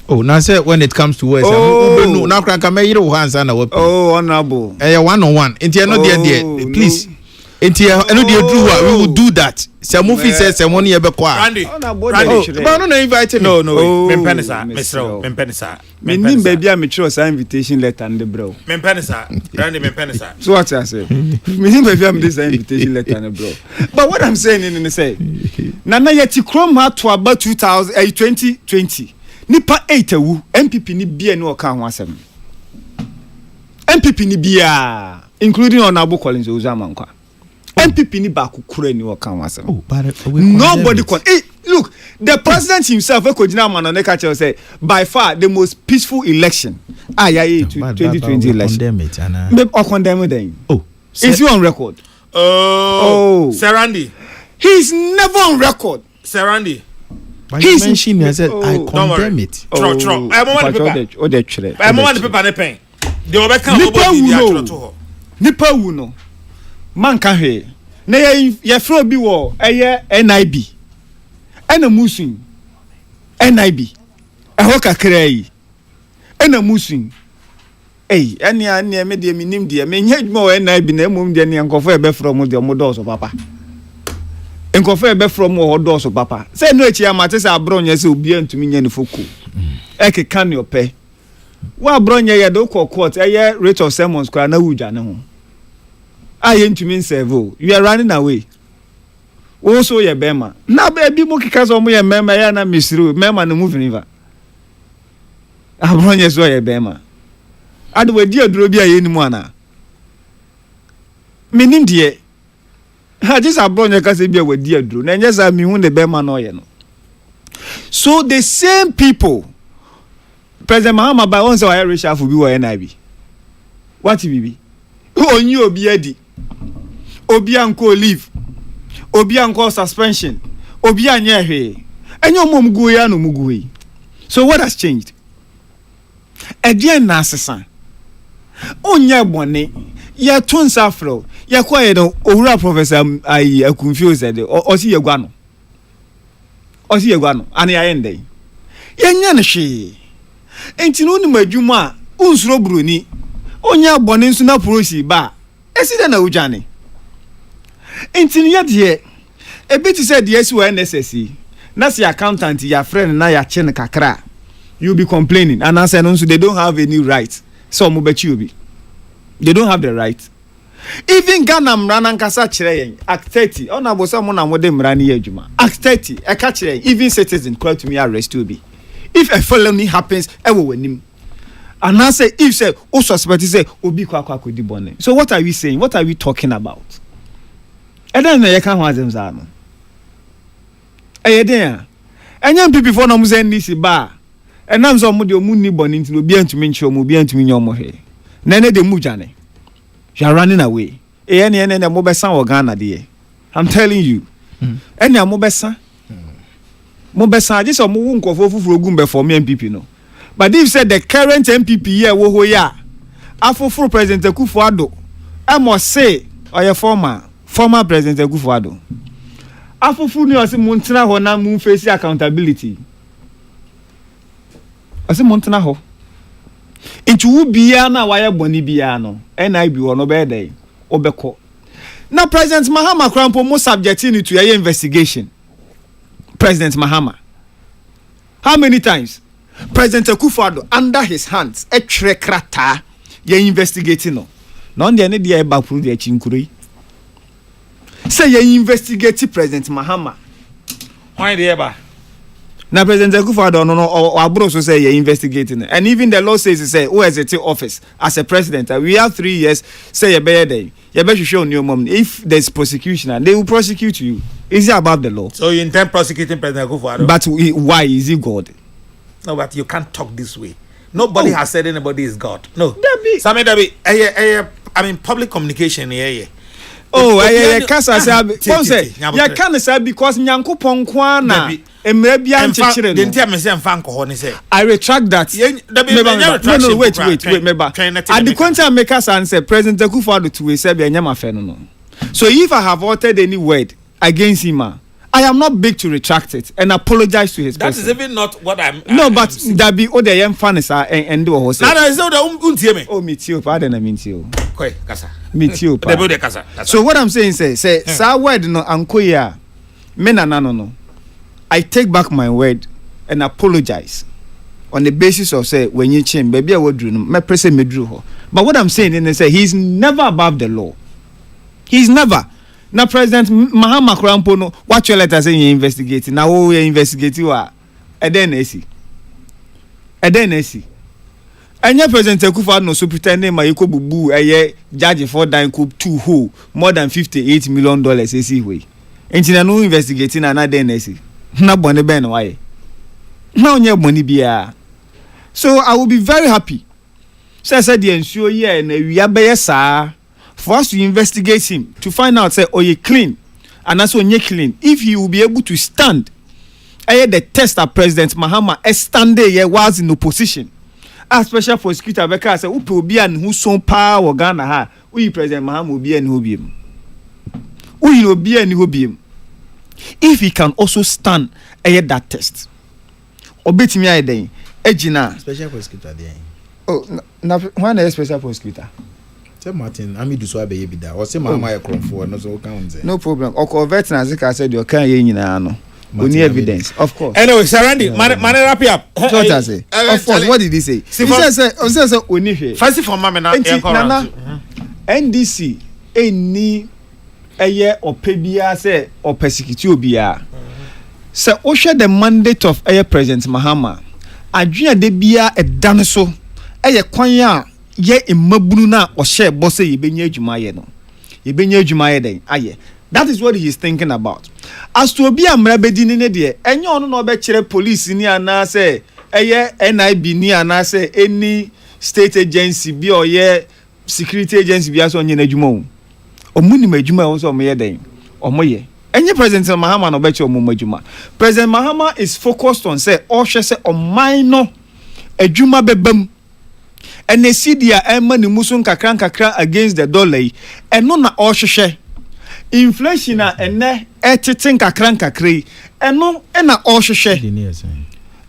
Speaker 7: Oh, now say when it comes to words, no now can me yiro hands na we.
Speaker 8: Oh, honorable.
Speaker 7: One on one. Inti no there. Please. Inti no dey do what we will do that. Say mo fi say mo ne ye be kwa.
Speaker 4: Randy.
Speaker 7: But no invite me.
Speaker 4: No. Mempenisa, Mr. Mempenisa.
Speaker 8: Menim baby am throw some invitation letter and the bro.
Speaker 4: Mempenisa. Randy Mempenisa.
Speaker 8: So what I say? Menim baby am this invitation letter and bro. But what I'm saying in say Nana yeti krom ha to about 2020. Nipa 8 wu MPP ni bia ni oka ho asem. MPP ni bia including Honorable Collins Ozamankwa. MPP ni ba kukure ni oka ho asem.
Speaker 7: Oh, but
Speaker 8: nobody con. Hey, look, the president himself Ekojina Manoneka Chel say by far the most peaceful election. 2020 election. Maybe condemn it then.
Speaker 7: Oh,
Speaker 8: is he on record?
Speaker 4: Oh, Sarandi.
Speaker 8: He's never on record.
Speaker 4: Sarandi.
Speaker 7: But he mentioned me, I said, I condemn it.
Speaker 4: True. I want the paper. I want the paper and the pen. The other can't
Speaker 8: Nipa wuno. Man ka he. Na ye fro bi wo eye NIB. Ena musun. NIB. Eho kakra yi. Ena musun. Ania me de minim de me nya djuma wo NIB na emum de ne nkofo e be fro mo de mo do so papa. Nkofo e be from wo do so papa. Say no echi amate say abro nya say obi antumi nya ne foku. eke can your pay wa bronye ye do court rate of sermons kwa na wuja ne ho aye ntumi serve you are running away also ye bema na be bi mo kika so mo ye mema ya na misiri mema no move river abronye so ye bema ade wadi aduro bi aye ni mu ana menim de ha just abronye ka se bi wadi aduro na nya za mi hu de bema no ye no. So the same people President Mahama by once why reshuffle bi wo NIB what bibi onyi obi adi obi anko leave obi anko suspension obi anya hwe enyo momgu ya no mugu yi. So what has changed? Again na asesa onya bone ye tun safro ye kwaye no owura professor ayi confused o si ye gwa no ani ayende yenya ne hwe enti no ni madwuma unsuro broni onya bone nso na prosi ba eside na ujane enti ne yede ebiti said yes we necessary na si accountant ya friend na ya che ne kakra you be complaining and answer no so they don't have any right so mo bechi obi they don't have the right. Even Ghana mrana nkasa kire yen act 30 ona bo so mo na mo de mrana ye adwuma act 30 e ka kire even citizen call to me arrest to be if a felony happens e wo wanim and I say if say o suspect say obi kwa kodi bone. So what are we saying? What are we talking about? E den na ye kan ho azem za no e den enya people for no mo say ni si ba e nam so mo de omu ni bone nti obi antumi nche omu obi antumi nyomo he na ne de mu jane. You are running away. Any mobesa or Ghana dear. I'm telling you. Any mobesa. Mobesa just a move for Gumbe for me MPP no. But if said the current MPP here wo ya afoforo President Akufo-Addo I must say or your former President Akufo-Addo afoforo ni o se montena ho na mu face accountability. O se montena ho into who bia na why boni bia no NIB wo no be dey obeko na President Mahama Krampo mo subjecting to your investigation. President Mahama, how many times President Akufo-Addo under his hands a trekrata ye investigating no on the any dey back through the chinkuri say ye investigate President Mahama why dey ba. Now President Akufo-Addo no abro so say you're investigating and even the law says say who has a office as a president we have 3 years say you better day you better show new mom if there's prosecution and they will prosecute you. Is it about the law?
Speaker 4: So you intend prosecuting President Akufo-Addo?
Speaker 8: But why is he God?
Speaker 4: No, but you can't talk this way. Nobody has said anybody is God. No. Dabi, I mean public communication here.
Speaker 8: Oh, I can't say ya can say because Nyankopon kwa na emre bia nchechire no. I retract that. No, wait. At the contrary make us answer President Akufo-Addo to say be nyama fe no. So if I have uttered any word against him, I am not big to retract it and apologize to his person.
Speaker 4: That is even not what I'm.
Speaker 8: No, but that be other young fans are and do a horse.
Speaker 4: No, it's not the
Speaker 8: Oh, me too. Pardon, I mean too.
Speaker 4: Kasa.
Speaker 8: Me too. So what I'm saying say sa word no ankoya me na no. I take back my word and apologize on the basis of say when you change baby I would do me press me drew her. But what I'm saying is say he's never above the law. He's never. Now President Mahama Krampo no what your letter saying you investigating now we investigating wa edenesi anya President Akufo-Addo no so pretending my yiko bubu eye judge for dying coup 2 who more than $58 million esi way entina no investigating na edenesi na bone ben why na onye money bia. So I will be very happy say the ensure here na wi abeye for us to investigate him to find out say you clean and also you clean if he will be able to stand the test that President Mahama stand there was in opposition as special prosecutor because say upe obi an who so power Ghana ha we President Mahama obi an who biem we obi an who biem if he can also stand that test obetimi ayeden ejina
Speaker 7: special prosecutor there.
Speaker 8: Oh na when is special prosecutor
Speaker 7: Martin, Ami do so be bida. Or say Mama Kronfo no so can say.
Speaker 8: No problem. O convert na zika said you can ye nyina no. Only evidence, of course.
Speaker 4: Anyway, Sir Randy, man, wrap it up.
Speaker 6: So what I say? Of course, what did he say? He says only here.
Speaker 4: Fancy for mama na
Speaker 8: NDC any eye opebia say or persecute obia. So Osha the mandate of President Mahama. Adwena de bia edan so eye kwan a ye mmabunu na o share boss ye benya adwuma ye no. Ye benya adwuma ye den aye. That is what he is thinking about. As to be a mrabedi ne de enye ono no be kire police ni ana say eye NIB ni ana say any state agency bi or ye security agency bi aso onye na adwuma o. Omuni ma adwuma o so omo ye den. Omo ye. Enye President Mahama no be che omo adwuma. President Mahama is focused on say o hwe say o minor adwuma bebam. Ene sidia ema ni musun kakran against the dollar yi. Eno na o hwehwe. Inflation na ene eteten kakra eno ena o hwehwe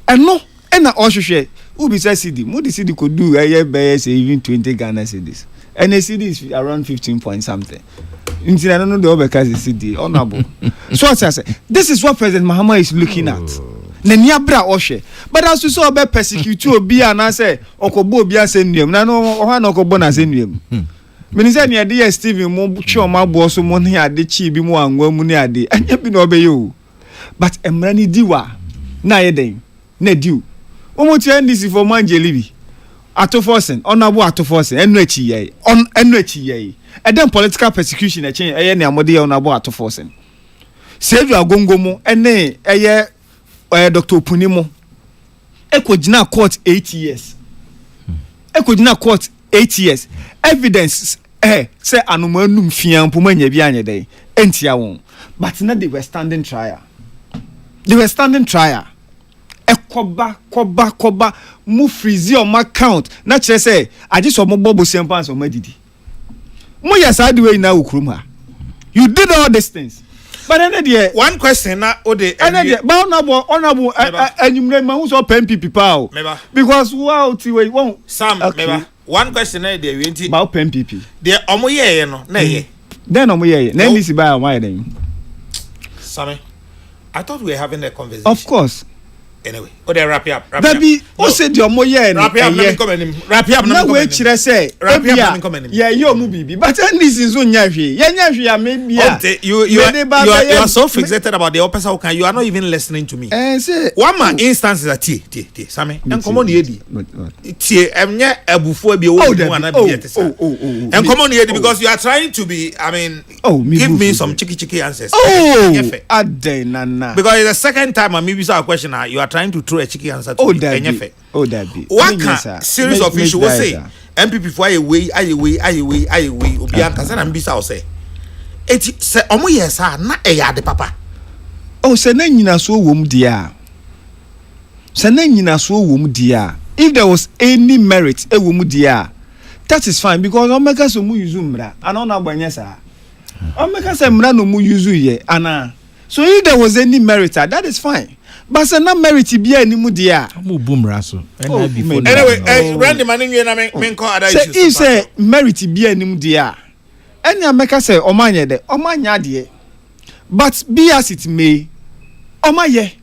Speaker 8: eno ena o hwehwe ubi say cd mo the cd could do be say even 20 Ghana cedis and a cd is around 15 point something until I don't know the obeka cd honorable. So what I say, this is what President Mahama is looking at na niabra o hwe, but as you saw be persecute obi ana say okobo obi asennuam na no o ha na okobo na asennuam. Minister ni ade Steven mo chi o ma bo so mo ne ade chi bi mo anwa mu ne ade anya bi na obeye o, but emra ni diwa na ye den na diu o mo ti NDC for manjeli bi atoforsen honorable atoforsen enu achi ye on enu achi ye e den political persecution e chen eye ne amode ye honorable atoforsen save agongo mu ene eye Dr. Opunimo ekojina court 8 years ekojina court 8 years evidence say anomanum fian poma nya bi anye dey entia won, but na they were standing trial ekoba mu freeze on my account na kire say age so mo bobo sempan so madidi mo yesa de we na ukrum ha. You did all these things, but then there
Speaker 4: one question na o de
Speaker 8: but honorable enyumre ma who so pen pipi pa because wow ti we won
Speaker 4: Sam meba one question na there we enti
Speaker 8: about pen pipi
Speaker 4: there omo ye no na ye
Speaker 8: then omo ye na this by why then
Speaker 4: Sammy, I thought we were having a conversation.
Speaker 8: Of course.
Speaker 4: Anyway, wrap it up.
Speaker 8: Baby, o say the omo ye
Speaker 4: wrap it up na come in. Wrap it up na
Speaker 8: we kire say
Speaker 4: wrap it up na come in.
Speaker 8: Yeah, you mu bibi. But this is so nya hwe. Ye nya hwe ya maybe ya.
Speaker 4: You are so fixated about the opposite how can you are not even listening to me.
Speaker 8: Say
Speaker 4: one man instance is a tie. Sammy, en come on ye di. Tie emnya abufu abi wo mu ana bi yete sa. En come on ye di because you are trying to be, I mean, give me some cheeky answers.
Speaker 8: Nana.
Speaker 4: Because it's the second time I maybe saw a question you are trying to throw a cheeky answer to me.
Speaker 8: That be.
Speaker 4: What can series of issues will say? MPP for aye way. Obi anka na mbisa o say. Eti se omo yesa na eya de papa.
Speaker 8: Oh, se na nyina so wom dia. If there was any merit e wom dia, that is fine because omeka so mu yuzu mra. Ana na agbanye sa. Omeka se mra no mu yuzu ye ana. So if there was any merit, that is fine. But say na merit bi animu dia.
Speaker 7: Mo boomra so.
Speaker 4: Anyway, Randy Maninwe na men call other issues.
Speaker 8: Say if say merit bi animu dia. Any America say omanye de, omanya de. But be as it may, omaye.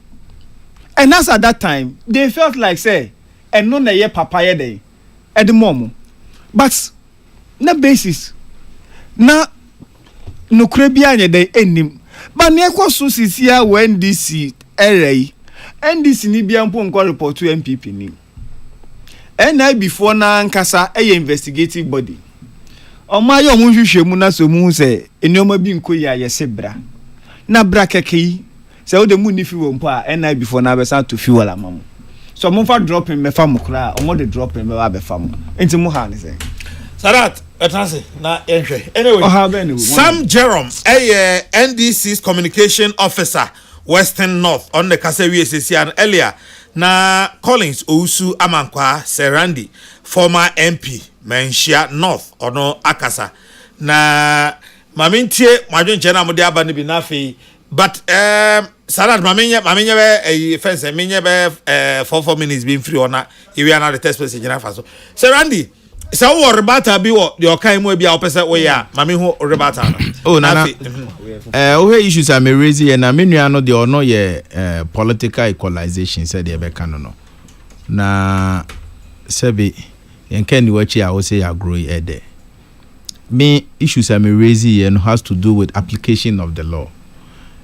Speaker 8: And as at that time, they felt like say and no na ye papa ye de. At the moment. But na basis na no krebia nye de enim. But ne kwa so sisia when DC LA NDC ni bia mpo nko report to MPP ni. And before na nkasa investigative body. Oma yo mu hwehwe mu na so mu se enioma bi nko ya yese bra. Na bra keke se wo de mu ni fi wo mpo a before na be san to fi wala mamu. So mo fa drop me fa mo kra, omo de drop me ba be fa mo. Enti mu ha ne se.
Speaker 4: Sadat etanse na enhwe. Anyway, Sam Jerome NDC's communication officer Western North on the Kasewi SCN earlier na Collins Ousu Amankwa Serandi former MP Menshia North ono Akasa na mamintie mwadwenche na mode aba ne bi na fe but Sadat mamenye be fence menye be 4 minutes being free ona we are now the test message na fa so Serandi Sa wo rebata bi wo de okan mu bi a opese wo ya ma me hu rebata no.
Speaker 7: Oh nana. We issues are me raising na me nua no de ono ye political equalization said e be kan no. Na sebi yenka ni wachi a wo say ya grow e there. Me issues are me raising and has to do with application of the law.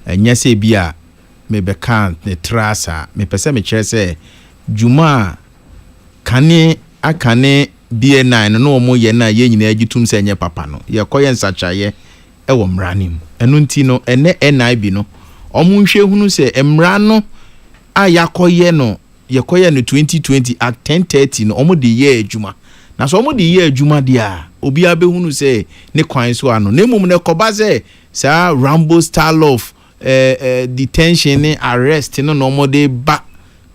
Speaker 7: And yes, be a me be can the trasa me pese me chere say juma kane akane B9 no mo ye na ye nyina agitum se nye papa no ye koye nsachaye e wo mranim enu nti no ene NIB no omo nhwe hunu se emra no a yakoye no ye koye no 2020 at 10:30 no omo de ye adwuma na so omo de ye adwuma dia obi abehunu se ne kwan so ano na emum ne koba se sa rambo style of detention ne arrest no no omo de ba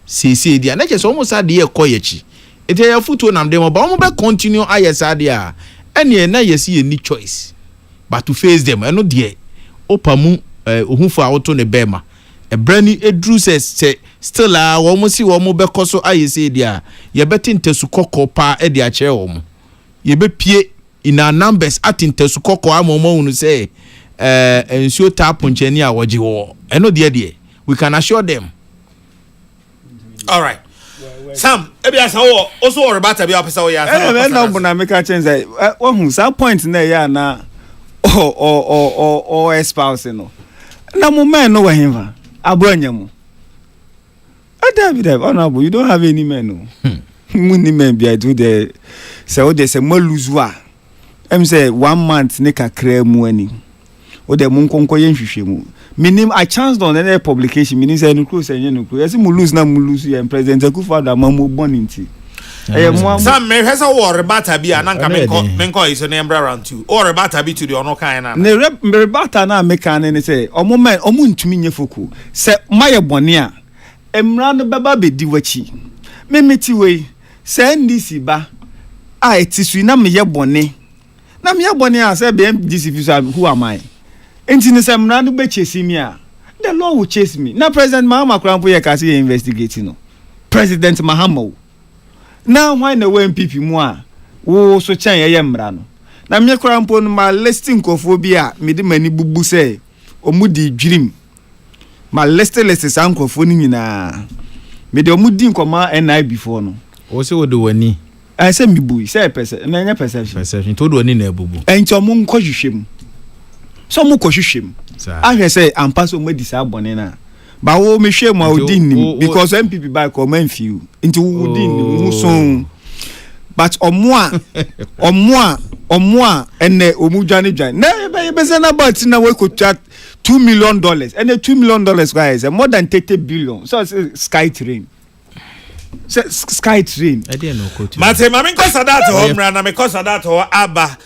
Speaker 7: sisi dia na che so omo sa de ye koye chi ite ya futo nam dem ba omo be continue ayesa dia ene na yesi any choice but to face them eno de opamu ohunfo awoto ne bema ebrani edru se still a wo mo si wo mo be koso ayese dia ye betintesu kokko pa e de a kire wo mo ye be pie ina numbers atintesu kokko amomo hunu se ensio tapo ncheni a woji wo eno de we can assure them.
Speaker 4: All right. Sam, ebi asa wo also worry about abi apesa wo ya.
Speaker 8: No bona make a change say one some point na ya na or spouse no. Na mo men no wahemva. Abronya mo. David, honorable, you don't have any men no. Muni men bi do the say o dey say mo lose wa. Em say 1 month ne kakra mu ani. O dey mo nkonko ye nhwehwe mu. Minim I chanced on any publication minim say no close any no close. Yes mu lose na mu lose you president Akufo-Addo mamu born nti.
Speaker 4: Sam me hesa wo rebata bi ananka menko iso na embra round 2. O rebata bi to the ono kan na.
Speaker 8: Ne rebata na meka ne say omo men omo ntumi nye foku. Se maye bone a emra no beba be di wachi. Me meti we se ndisi ba a etisu na me ye bone. Na me ye bone a se be ndisi fi so who am I? Enti ne se mra no be chase me a the law will chase me. Na President Mahama Krampo ye ka say investigating no. President Mahama now why na we MPP mu a wo so chan ye mra no. Na me Krampo no ma listing kophobia me de mani bubu say omudi dwirim. Ma list sankofo ni nyina. Me de omudi nkoma NI before no.
Speaker 7: O se wo de wani.
Speaker 8: I say me bui say person na nya perception.
Speaker 7: To do wani na ebubu.
Speaker 8: Enti omo nkɔhwehwem. So mo kɔhwehwem. Ahwe say ampa so mo di sa bone na. Ba wo me hwe ma odi nim because MPP by comment few. Nti wo odi nim wo so. But omo a ene omu dwane. Na be say na but na we ko chat $2 million and $2 million guys more than 30 billion. So it's sky train. Sky train.
Speaker 7: I didn't know quote.
Speaker 4: Mate mami ko sadat ho mra na me ko sadat ho aba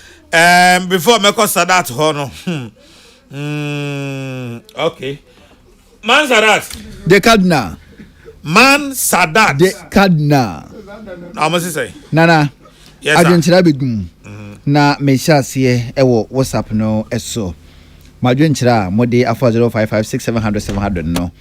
Speaker 4: before me ko sadat ho no. Okay. Man Sadat.
Speaker 2: The Cardinal.
Speaker 4: Man Sadat.
Speaker 2: The Cardinal.
Speaker 4: How much you say?
Speaker 2: Nana.
Speaker 4: Yes.
Speaker 2: Adwenchira begum. Na me hyase ewo WhatsApp no eso. Madwenchira mode afọ 0556700700 no.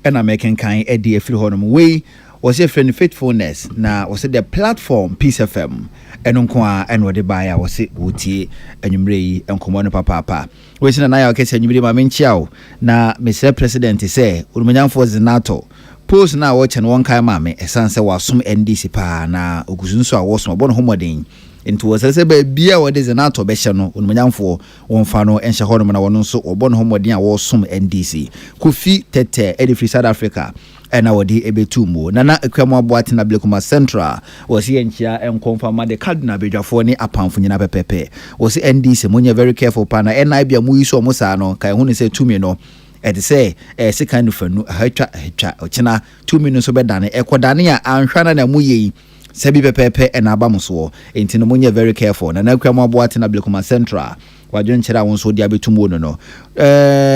Speaker 2: Ena making kind edi afiri honum we was a friend faithfulness na was the platform Peace FM eno nko a eno de baa was wotie anwumre yi enkomo no papa we sina na ya okese anwumre ma menchiao na Mr President say urumanyamfo zinato post na watch and one kai mame esanse wasum NDC pa na okusunso a wosom bono homoden into was say be bia wo de zinato be hye no urumanyamfo wonfa no enhye honom na wono nso obono homoden a wosum NDC Kofi Tete edifri South Africa ena wodi ebetumo nana ekwamo aboate na Blekuma Central wosi enchia enkonfama de Cardinal bedwafo ni apamfo nyina pepepe wosi NDC munye very careful pa na NIB amu yiso mo sa no kai hunu se tumi no ede se se kind of fanu hatwa ochina tumi no so bedane ekodane a anhwana na muye sebi pepepe ena abamuso enti no munye very careful nana ekwamo aboate na Blekuma Central wadwenchira wonso dia betumo no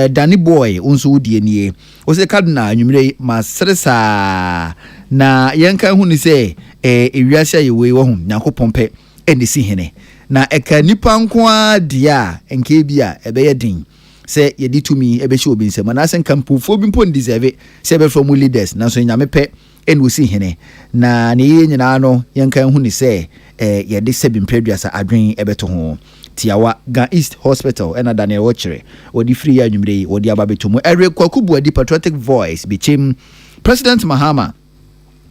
Speaker 2: Danny Boy wonso wudie nie o se Cardinal anwumre masresa na yenka hu ni se ewiase ayewe wo hu Nyankopompe eni si hene na eka nipa nko a dia enke bia ebeye din se yedi tumi ebehye obi nsem na asen kampufo bi mpo deserve se be from leaders na so nyame pe en wo si hene na ne ye nyina no yenka hu ni se ye de sebin preduasa adwen ebeto ho tiawa Ga East Hospital ena Daniel Wochere odi free ya nwumre odi ababeto mu ere kwakubu adi patriotic voice bichim President Mahama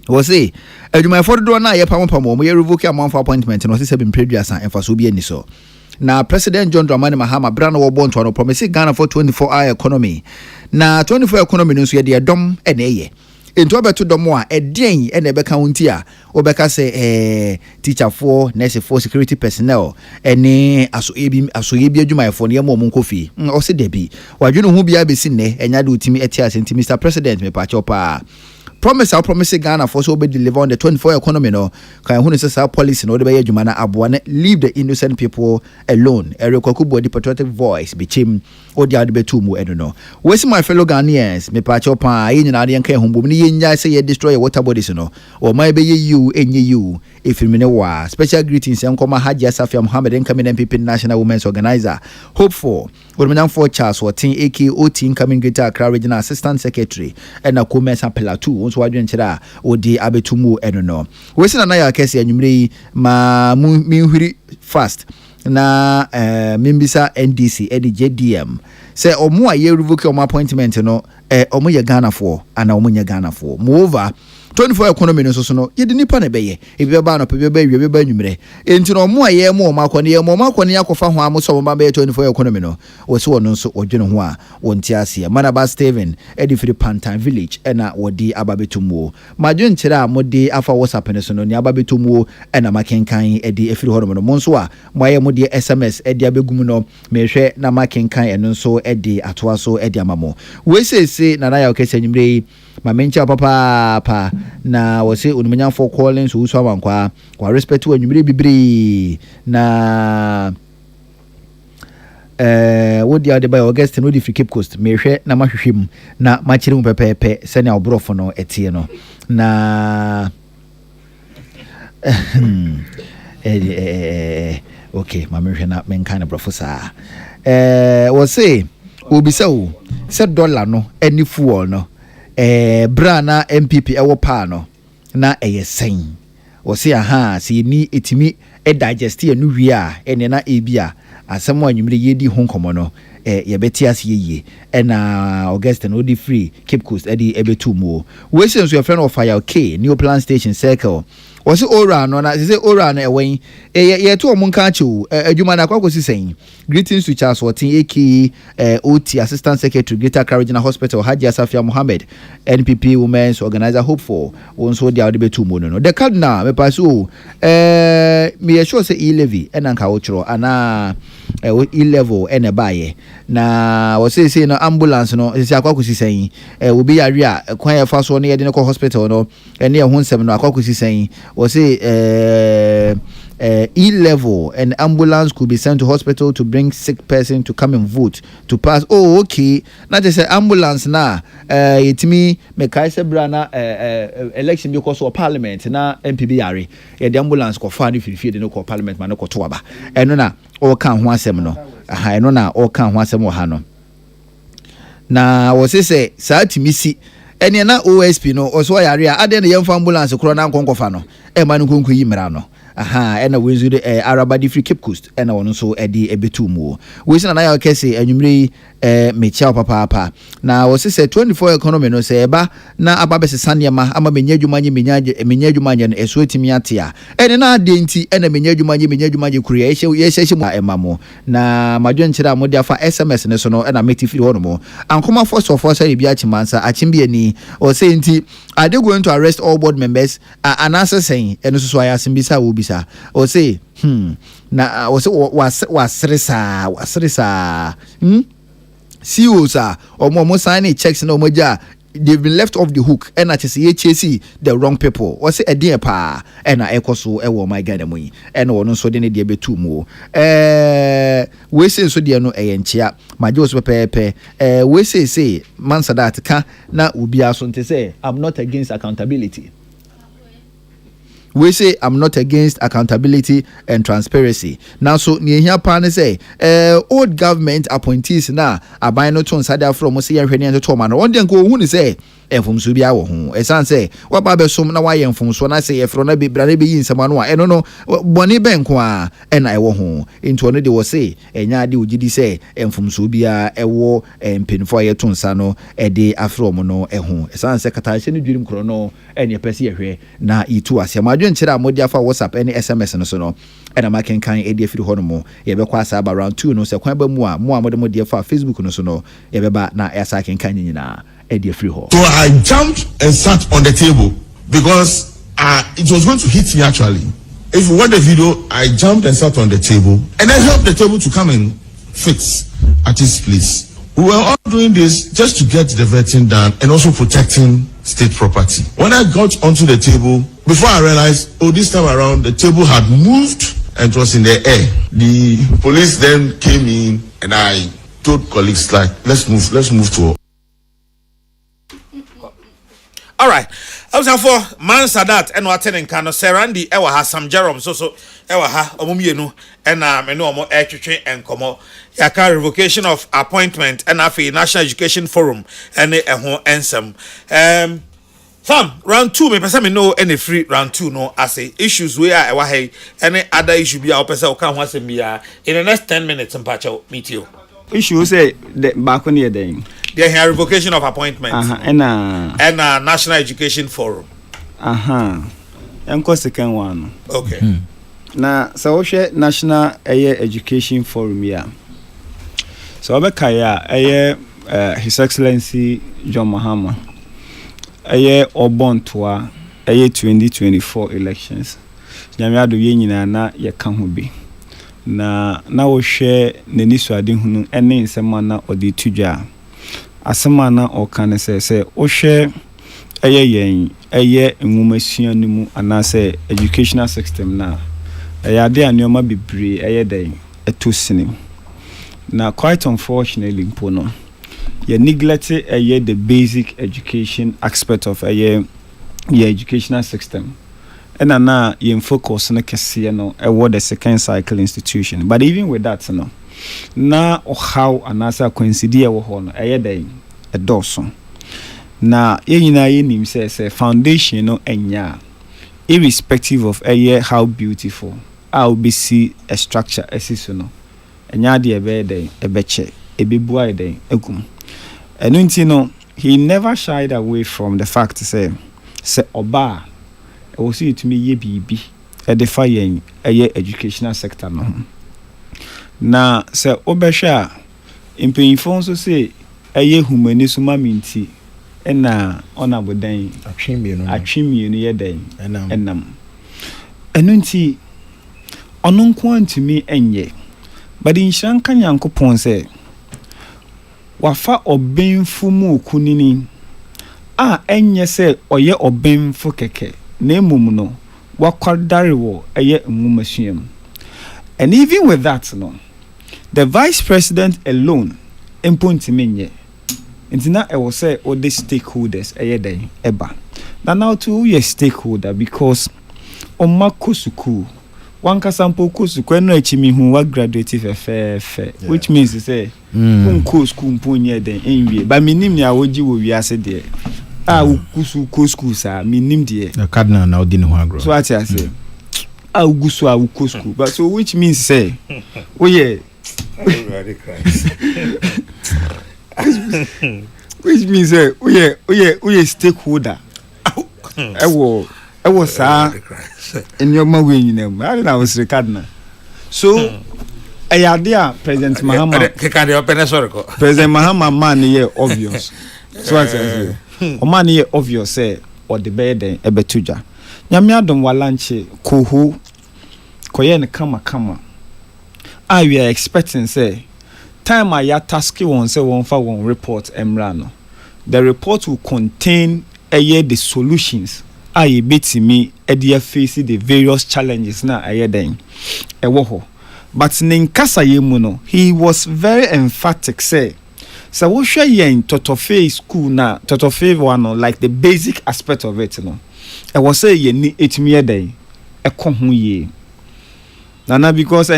Speaker 2: was say adwuma for do na ye pamopamo mo ye revoke amount appointment no se sebin preduasa emfaso bi ani so na President John Dramani Mahama brand wo bon to no promise Ghana for 24-hour economy na 24 economy no so ye de dom ena ye ento abeto dom a edien ena ebeka wonti a obeka se teacher for nurse for security personnel ene asoye bi adwuma for ne mo nkofi o se debi wadwene hu bia besi ne enya de utimi etia senti Mr President me pa chopa promise Ghana for so be deliver on the 24 economy no kan hu ne say policy no de be adwuma na aboa na leave the innocent people alone erekwakubo the patriotic voice bichim odi ade betu mu eno no we my fellow Ghanaians me pa chopa yin na de kan humbom ni yin say ye destroy water bodies no o mai be you enye you ifimine wa special greetings enkoma Haji Safia Muhammad incoming MPP National Women's Organizer hope for Women for Charles Watin AKOT incoming Greater Accra Regional Assistant Secretary and a Commerce Appellatu so wadwen kira odi abetumu eno no we se na ya kese anwumre ma minhuri fast na mimbisa NDC edi JDM se omo a ye revoke omo appointment no omo ye Ghana for ana omo nye Ghana for moreover 24 economy no so no ye de nipa na beye e be ba no pe be wie be ba nwumre enti no mo a ye mo makone ye mo makone akofa ho amoso mo be 24 economy no wo se wono so odwene ho a wonti ase Manaba Steven edi free Pantan village ena wodi ababetumu madwen kire a modi afa WhatsApp ne so no ni ababetumu ena makenkan edi efiri ho no mo nso a mo aye modi SMS edi abegum no mehwe na makenkan eno so edi atoa so edi amamo we se na ya okese nwumre mamencha papa na wose onumenya for calling so uso amankwa kwa respect wa nwumre bibiri na wodi ade by August no di free Cape Coast mehwe na mahwehwem na machire mu pepepe sene obrofo no etie no na okay mamehwe na menka na brofo sa wose obisa wo se dollar no any fuel no bra na MPP ewo pa no na sen o se aha se ni etimi digest enu wi a ene na ebia asemo anwumre yedi honkomo no ye beti ase yeye na August no di free Cape Coast edi ebetu mu we sense your friend of fire okay new plan station circle was ora no na say ora na ewen ye to omunka achu adwuma na kwakosi sen greetings to Charles Watin AK OT Assistant Secretary Greater Accra Regional Hospital Haji Safia Muhammad NPP Women's Organizer hope for onso dia de betu mu no the cardinal me pass me sure say e-levy enanka wo chro ana e-level ene baye na wo say no ambulance no say akwakosi sen obi yare a kwan ya fa so no ye de no hospital no ene ho nsem no akwakosi sen or say E-level, an ambulance could be sent to hospital to bring sick person to come and vote to pass. Oh, okay. Now they say ambulance na it me kaise brana election because of parliament na MPB yare. The ambulance ko fa ni fifi de no ko parliament man no ko to aba. Eno na o kan ho asem no. Aha eno na o kan ho asem o ha no. Na wo say saa timisi ene na OSP no oso yare a ade na yem ambulance kro na nkonkofa no e ma no konko yi mra no aha ena wenzu de Arabadi free Cape Coast ena wono so edi ebetu mu we say na ya kese anwumre mecha papa na wo say 24 economy no say eba na ababese sanema ama menya adwumanye menya adwumanye no eso etimi atia ene na ade nti ena menya adwumanye kuria ye mu emamo na madwen kira amode afa SMS ne so no ena meti free hono mo ankoma force of force bi achimansa achimbi ani o say nti are they going to arrest all board members and answer saying eno so aya simbisa wo bisa o say na o say wasresa CEO sir omo sign checks na omoja they've been left off the hook and at CHC the wrong people o say edin pa na ekoso e wo my Ghana mu and wono so de ne de betu mu we say so de no enchia majo so pepe we say mansa that ka na obi aso nte say I'm not against accountability. We say I'm not against accountability and transparency. Now, so near here, partner say, old government appointees na abai no to inside from say and to Tomano. One then go who say mfomso bia wo ho esan say waba besom na waye mfomso na say yefro na bebrane be yinsama no a eno no boni benko a ena ewo ho into no de wo say enya ade ogidi say mfomso bia ewo mpenfo ye tonsa no ede afro mo no eho esan say katahye no dwirim kro no ene pese yehwe na itu ase amadwen kire amodi afa WhatsApp ene SMS no so no ena makenkan ede afiri ho no mo ye be kwa asa ba round 2 no se kwan ba mu a mo amode afa Facebook no so no ye be ba na esa kenkan nyina ede afiri ho.
Speaker 3: So I jumped and sat on the table because it was going to hit me actually. If you want the video, I jumped and sat on the table and I helped the table to come and fix at its place. We were all doing this just to get the vetting done and also protecting state property. When I got onto the table, before I realized, this time around, the table had moved and it was in the air. The police then came in and I told colleagues, like, let's move to.
Speaker 4: All right. I was for man Sadat and what ten Kano Serandi Ewa has some Jerome so Ewa ha omumienu and menu omo etwetwe enkomo yaka revocation of appointment and afi National Education Forum and ho ensem Fam round 2 me pesa me know any free round 2 no as issues we are ewa hey any other issue be a pesa o kan ho asem bia in the next 10 minutes mpacha meet you
Speaker 8: issue say the back on here then
Speaker 4: there here revocation of appointment
Speaker 8: and
Speaker 4: National Education Forum
Speaker 8: enko second one
Speaker 4: okay
Speaker 8: na so we National Education Forum ya so obeka ya His Excellency John Mahama obontoa 2024 elections nyame ado ye nyina na ye ka ho bi na wo hwe nani suade hunu ene nsema na odi tudwa asema na okane se wo hwe yen nwumasua nimu anase educational system na ade anioma bebre den etosini na quite unfortunately mpono you neglect the basic education aspect of your educational system and na you focus na kese no the second cycle institution but even with that no na how anasa coincide wo ho no den edoso na yenyina yenim say foundation no enya irrespective of how beautiful how be see a structure esiso no enya de den ebeche ebebua den egum enu no he never shied away from the fact say oba e wo see it me ye bibi e de fa yen educational sector no na say obehwa impanyifo nso say humanism maminti na onabodan atwemienu ye den enam enu nti ono nko antimi enye but inshan kan yankopon say wafa obenfu mu kunini enye se oye obenfu keke na emum no wakwadare wo nwumasuam and even with that no the vice president alone impontimi nye ntina e wo say all the stakeholders den eba na now to your stakeholder because omakosuku wanka sample kosuku no achimi hu wa graduate fe which means say unko school mponye den enwie ba minim ni awoji wo wiase de ukusu ko school sa minim de
Speaker 7: the cardinal na odi ne ho agro
Speaker 8: so what I say ugusu uko school but so which means say which means say we stakeholder ewo sa in your mawin nyinam I don't know the cardinal so ayade President Mahama President Mahama man here obvious so what I say o man here obvious say or the bed ebetuja nyame adom walanche kohu koye ne kama we are expecting say time I task one say one for one report emrano the report will contain the solutions I bet me face the various challenges na den ewo but ninkasa yemu no he was very emphatic say so wo hwe yen totofe school na totofe one like the basic aspect of it no e was say ye ni etimi den ekọ ho ye na because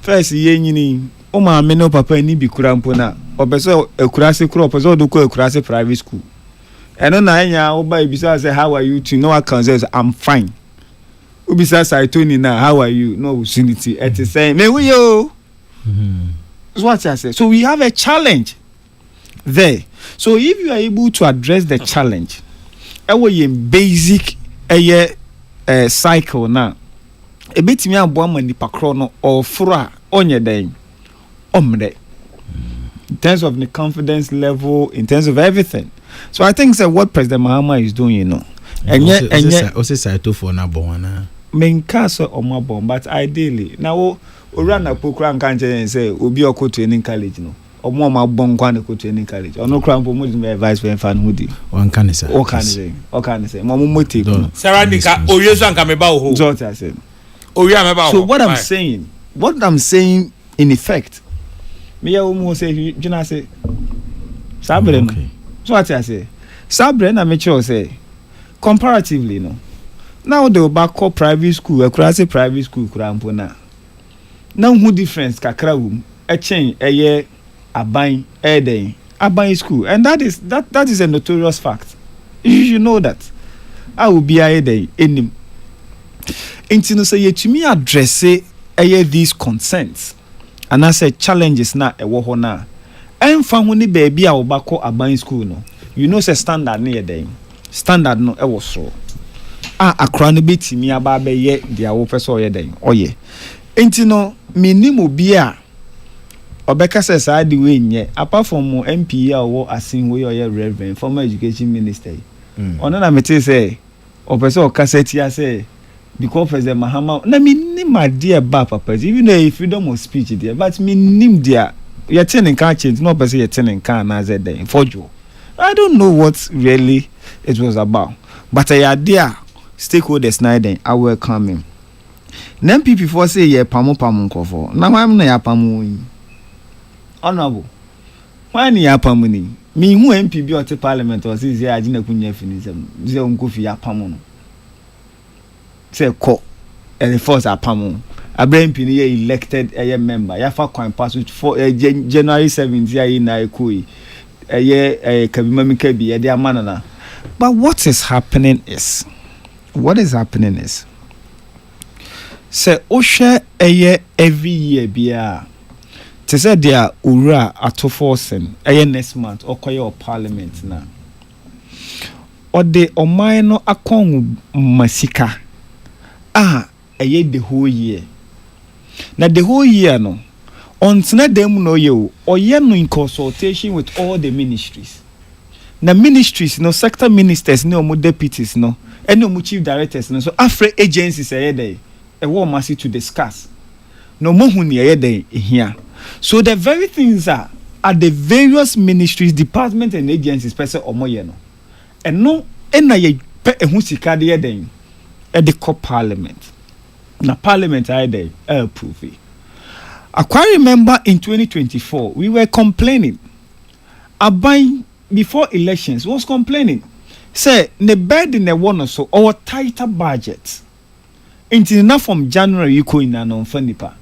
Speaker 8: first ye nyini o ma me no papa ni bi kura mpo na obeso ekurase kura obeso do ko ekurase private school And then I oba ibisa say how are you to no one can say I'm fine. Ubisa say Tony now how are you? No vicinity. It is saying me we yo. That's what I say. So we have a challenge there. So if you are able to address the challenge, in basic cycle now. A bit me and woman the pakrono or fura on your day. In terms of the confidence level, in terms of everything. So I think that what President Mahama is doing, you know. And yet
Speaker 7: also say to for na bona.
Speaker 8: Main castle or my bomb, but ideally now run a program can't say obi oko training college no. Or more my bon kwan ko training college. Or no crown for most advice for fan hoodie.
Speaker 7: One can say.
Speaker 8: Or can say. Or can say. Mama motive.
Speaker 5: Sarah Nika Oyesan Kameba ho.
Speaker 8: So I said.
Speaker 5: So
Speaker 8: what I'm saying in effect, me almost say you know say Sabre. So what I say. Sabre na me say comparatively no. Now they back up private school, say private school kurampona. Now who difference kakra wum a change a year aban a day aban school, and that is a notorious fact. You should know that. I will be a day in him. Intino say to me address these concerns and I say challenges na e wo ho na emfa ho ni baby a obako aban school no you know say standard na ye standard no e wo so akra no betimi aba be ye dia wo pese oye den oye intino minim obi a obeka say sa di we nye apart from MP a wo asin we oye reverend former education minister ono na mete say opese o cassette ya say because President Mahama na me nim my dear ba papa even though freedom of speech there but me nim there you telling can change no person you telling can na say there for you I don't know what really it was about but I idea stakeholders na then I welcome him then people for say ye pamo nkofo na why am na ya pamo honorable why ni ya pamo ni me hu MP bi o parliament o say agina kunya finisem say onkofi ya pamo no say ko and the force apamo Abraham Pini elected a member yafa kwan pass for January 17th ya na ekoi a kabimami kabi ya dia manana. But what is happening is say oshe every year bia te say dia ura atoforsen next month okoye parliament na or the oman no akon masika the whole year. Now the whole year no on them no you or no in consultation with all the ministries. Now ministries no sector ministers no more deputies no and no chief directors no so after agencies day a war must to discuss. No more here. So the very things are at the various ministries, departments and agencies person or more no. And no ye pe ehusika de den at the core parliament. Now parliament I dey approve it. I quite remember in 2024 we were complaining about before elections was complaining say the bed in the one so our tighter budget until now from January you coin na non funipa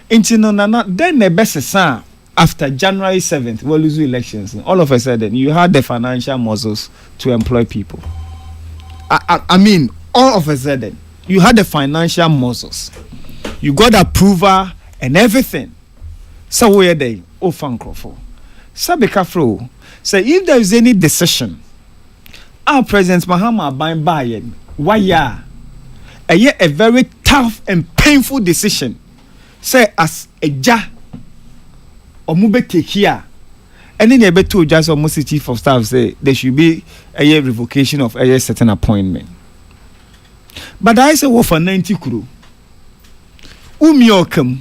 Speaker 8: until no then the best sa after January 7th we lose elections all of a sudden you had the financial muscles to employ people. I mean all of a sudden you had the financial muscles. You got approval and everything. So where they Ofancrofo. Sabekafro. Say if there is any decision, our President Mahama buying buying, why a very tough and painful decision. Say as a ja or mube take here. And then they be told just almost chief of staff say there should be a revocation of a certain appointment. But I say wo for 90 kuro. Umi okam.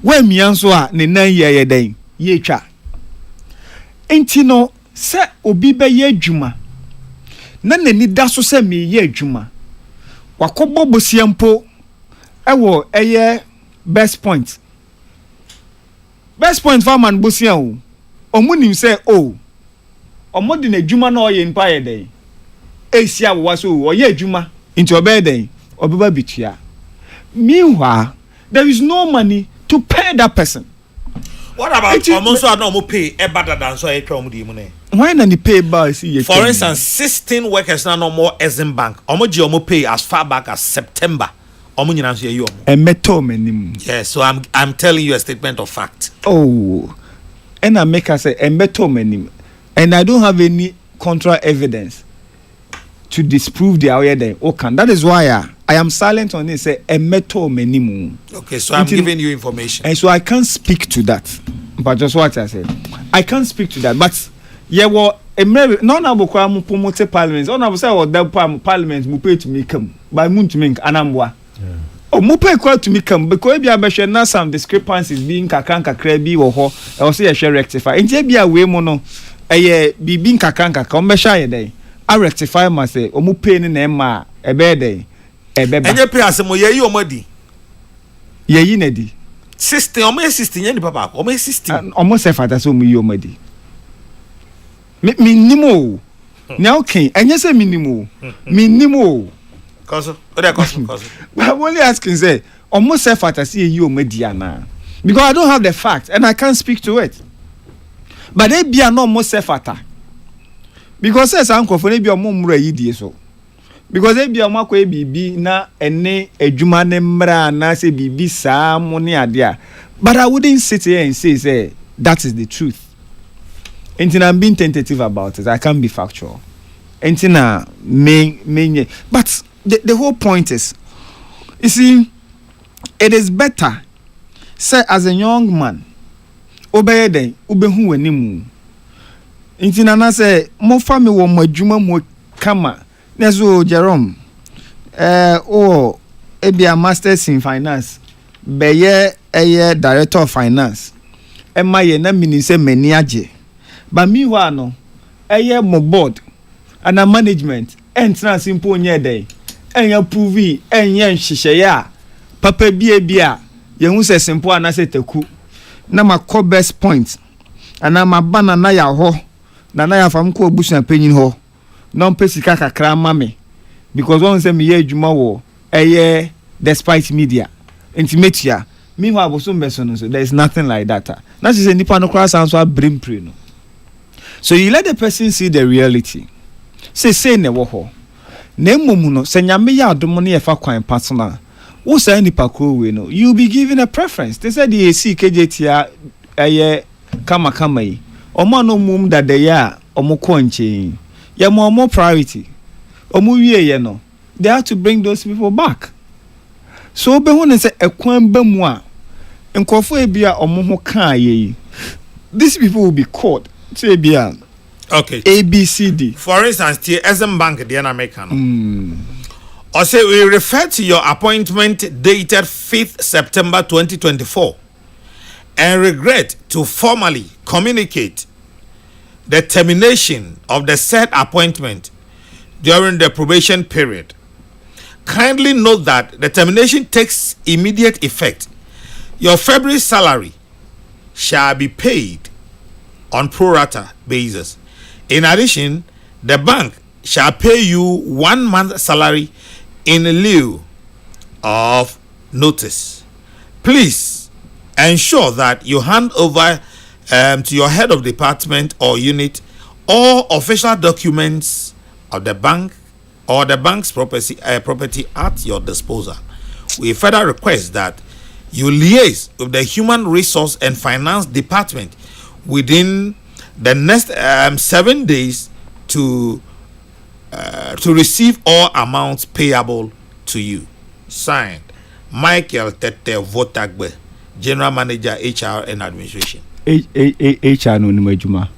Speaker 8: We mi anso a ne nan ye den. Ye twa. Enti no se obi be ye adwuma. Na nani da so se me ye adwuma. Wakobo bosiampo ewo eye best point. Best point farman bosian o. Omunim say o. Omodi na adwuma na oye npa ye den. Esia wo so oye adwuma. Into a bed, or bitua. Meanwhile, there is no money to pay that person.
Speaker 4: What about almost no pay a better than so a crowd?
Speaker 8: Why not the pay by see?
Speaker 4: For instance, 16 workers now no more as in bank. Omo pay as far back as September. Yes, so I'm telling you a statement of fact.
Speaker 8: Oh, and I make us say and I don't have any contra evidence to disprove the area there. Okay, that is why I am silent on this. Say
Speaker 4: okay, so I'm giving you information,
Speaker 8: and so I can't speak to that. But just what I said, I can't speak to that. But yeah, well, none of the promote parliaments. On I say what that parliament will pay to me come by moon to me anamwa. Oh, mo pay quite to me come because if you have now some discrepancies being kakanka krebi or ho, I will say I shall rectify. And there be a way mono, a be being kakanka come be shy day. I rectify myself. Or mo pay in Emma a bad day. A bed.
Speaker 4: And you pay us more ye or muddy.
Speaker 8: Ye inedi.
Speaker 4: 16 or 16 yen papa or 16.
Speaker 8: Almost a father so me your muddy. Minimo. Now okay, and yes a minimo. Minimo.
Speaker 4: Cause
Speaker 8: I'm only asking say almost self at see you mediana because I don't have the facts and I can't speak to it. But they be no more self at because says uncle for be mum ready so because they be a mako bibi na ene adwuma ne mra na say bibi saa money adia. But I wouldn't sit here and say that is the truth. Until I'm being tentative about it, I can't be factual. Until main but the whole point is, you see, it is better, say as a young man, obey day, ubehu wenimu. Inti nana say, mo family wo majuma mo kama. Nezo Jerome, ebi a masters in finance, beye a director of finance. Emma ye na mini say meniaje. But meanwhile no, mo board and a management, entrance simple nye day. Enya puvi enya nhihye ya papa bia yehu se simple anase taku na makọ best point ana mabana na ya ho na ya fam ko obusu panyin ho no pesika kakra mame because one say me ye adwuma wo despite media intimatia me ho aboso mbeso no so there is nothing like that na she say nipa no kwara sound so brim pre no so you let the person see the reality say ne wo ho na mmom no se nyame ya adom no ye fa kwan personal wo say nipa ko we no you be given a preference they said the AC KJT kama yi omo no mum da de ya omo ko nche ya mo priority omo wie ye no they have to bring those people back so be hu ne say ekwan ba mu a nkofo e bia omo ho kan ye these people will be caught say bia
Speaker 4: okay.
Speaker 8: ABCD.
Speaker 4: For instance, the SM Bank, the American. Or say we refer to your appointment dated 5th September 2024 and regret to formally communicate the termination of the said appointment during the probation period. Kindly note that the termination takes immediate effect. Your February salary shall be paid on pro rata basis. In addition, the bank shall pay you 1 month salary in lieu of notice. Please ensure that you hand over to your head of department or unit all official documents of the bank or the bank's property at your disposal. We further request that you liaise with the Human Resource and Finance Department within the next 7 days to receive all amounts payable to you. Signed, Michael Tete Votagbe, General Manager HR and Administration.
Speaker 8: HR no ni majuma.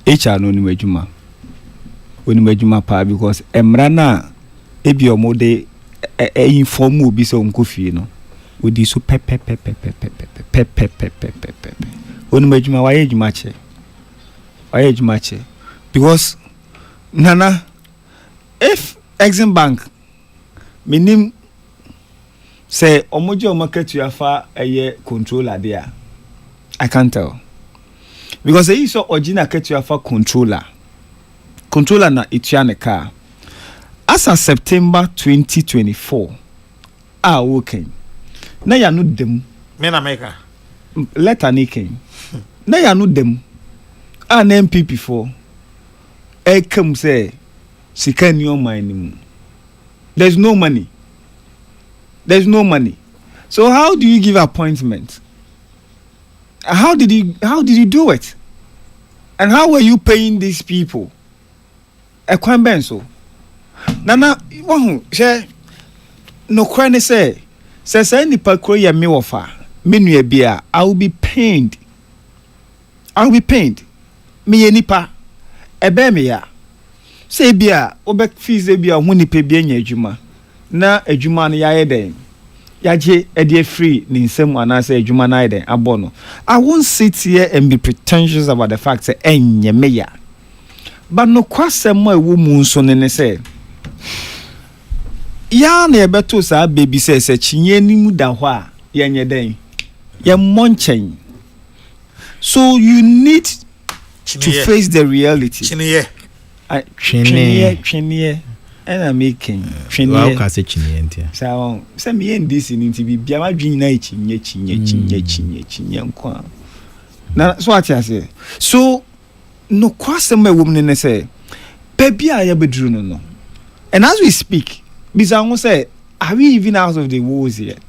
Speaker 8: HR no ni majuma. Oni majuma pa because emrana ebi omode inform obi so nkofie no. Odi so pepe. Oni majuma waye jumache because nana if Exim Bank minim say omoje omaketu afa controller there I can't tell because they saw original ketu afa controller na itiane car as of September 2024 okay na ya no dem
Speaker 4: me na maker
Speaker 8: letter ni ken na ya no dem an MPP for e come say sika ni on my name. There's no money. So how do you give appointment? How did you do it? And how were you paying these people? Ekwan ben so. Nana wahu she no kwani say nipa kro ye me wofa me nua bia I will be pained. Me ye nipa ebe me ya. Say bia obek fees bia ho nipa bia nya adwuma. Na adwuma no yaye den. Yaje edie free ni nsem anase adwuma na den abono. I won't sit here and be pretentious about the fact say enye me ya. But no kwasem a wo mu nso ne say ya na ebeto sa baby say chinye ni mu da ho a yenye den. Ye monchen. So you need to face the reality.
Speaker 4: Chinye.
Speaker 8: Chinye. And I'm making chinye.
Speaker 7: Wow, ka say chinye ntia.
Speaker 8: So me in this in to be bia ma dwin na chinye nkwa. Na so what I say. So no kwasem a woman ne say baby a ya bedru no. And as we speak, bisa won say are we even out of the wars yet?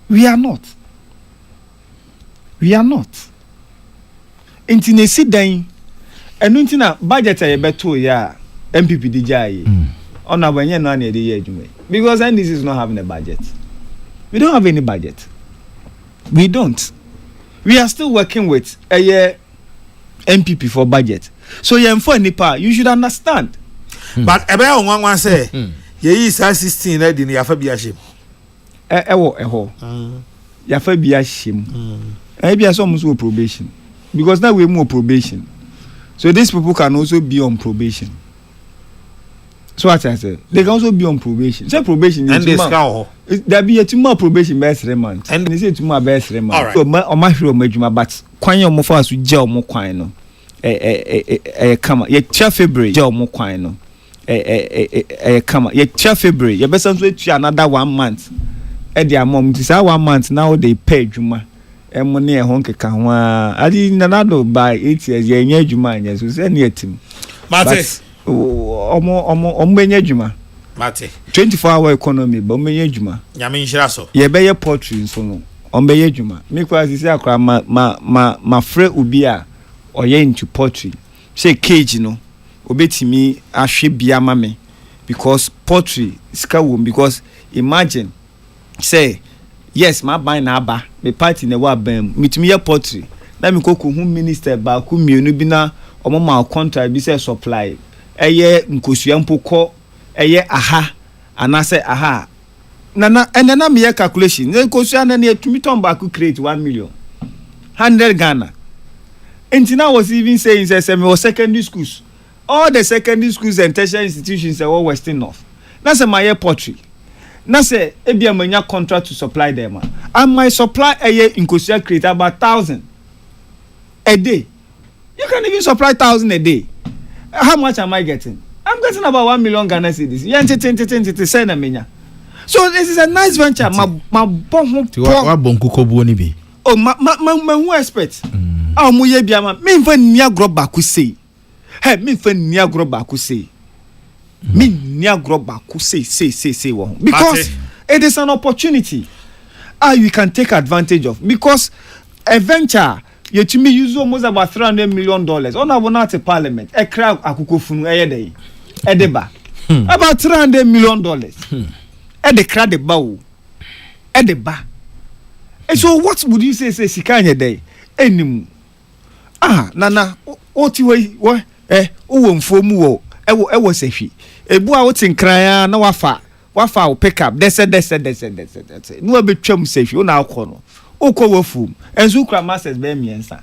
Speaker 8: We are not. Inti ne si dan enu nti na budget a beto ya MPP di jai. Ona banye no na e dey adwuma. Because NDC is not having a budget. We don't have any budget. We don't. We are still working with a year MPP for budget. So you for nipa, you should understand.
Speaker 4: But ebe onwan say ye yi 16 na di ni afa bia shim.
Speaker 8: Eho. Ya fa bia shim. Bia so muso probation. Because now we more probation. So these people can also be on probation. So what I say, they can also be on probation. Say probation
Speaker 4: and they scout.
Speaker 8: There be a 2 more probation by 3 months. And they say 2 more by 3 months. So my hero majuma but kwan yo mo fa so gel mo kwan no. Come ye February gel mo kwan no. Come ye February ye be some to another 1 month. E dia mom to say 1 month now they pay juma. Money e hon keka ho a adi nanado by 8 years ye nya juma anya so say na etim.
Speaker 4: Mate
Speaker 8: omo nya juma.
Speaker 4: Mate
Speaker 8: 24-hour economy but omo nya juma.
Speaker 4: Nyame nhira so.
Speaker 8: Ye be ye poultry so no. Omo nya juma. Me kwa sisi akra ma frɛ obi a oye into poultry. Say cage no. Obetimi ahwe bia ma me because poultry ska wo because imagine say yes my buy na aba me party na wa bam mitimi ye poultry na me koku hu minister ba ku mienu bi na omo ma contract bi say supply eye nkosua mpokọ eye aha anase aha na enena me calculation nkosua na na etumi ton ba ku create 1 million 100 Ghana entina was even saying say me was secondary schools all the secondary schools and tertiary institutions were Western North na say my poultry na say ebia manya contract to supply them and my supply eye nkosua create about 1,000 a day. You can even supply 1,000 a day. How much am I getting? I'm getting about 1 million Ghana cedis. Send a menya. So this is a nice venture. My bon
Speaker 7: bi.
Speaker 8: Oh my who expect? Ah mo ye bia ma me mfa ni agro ba ku sei. Hey me mfa ni agro ba ku sei. Me ni agro ba ku sei wo. Because it is an opportunity. You can take advantage of because a venture you to me use almost about $300 million. On our not a parliament, a crowd akukofunu day. Edeba. About $300 million. At the crowd the bow. Edeba. And so what would you say sikanya day? Enimu. Nana, what way what mfomu e was a fee. A boy out in cry no wafa pick up. They said. No be chum safe you now corner. Oko fum enzu kra masters be miensa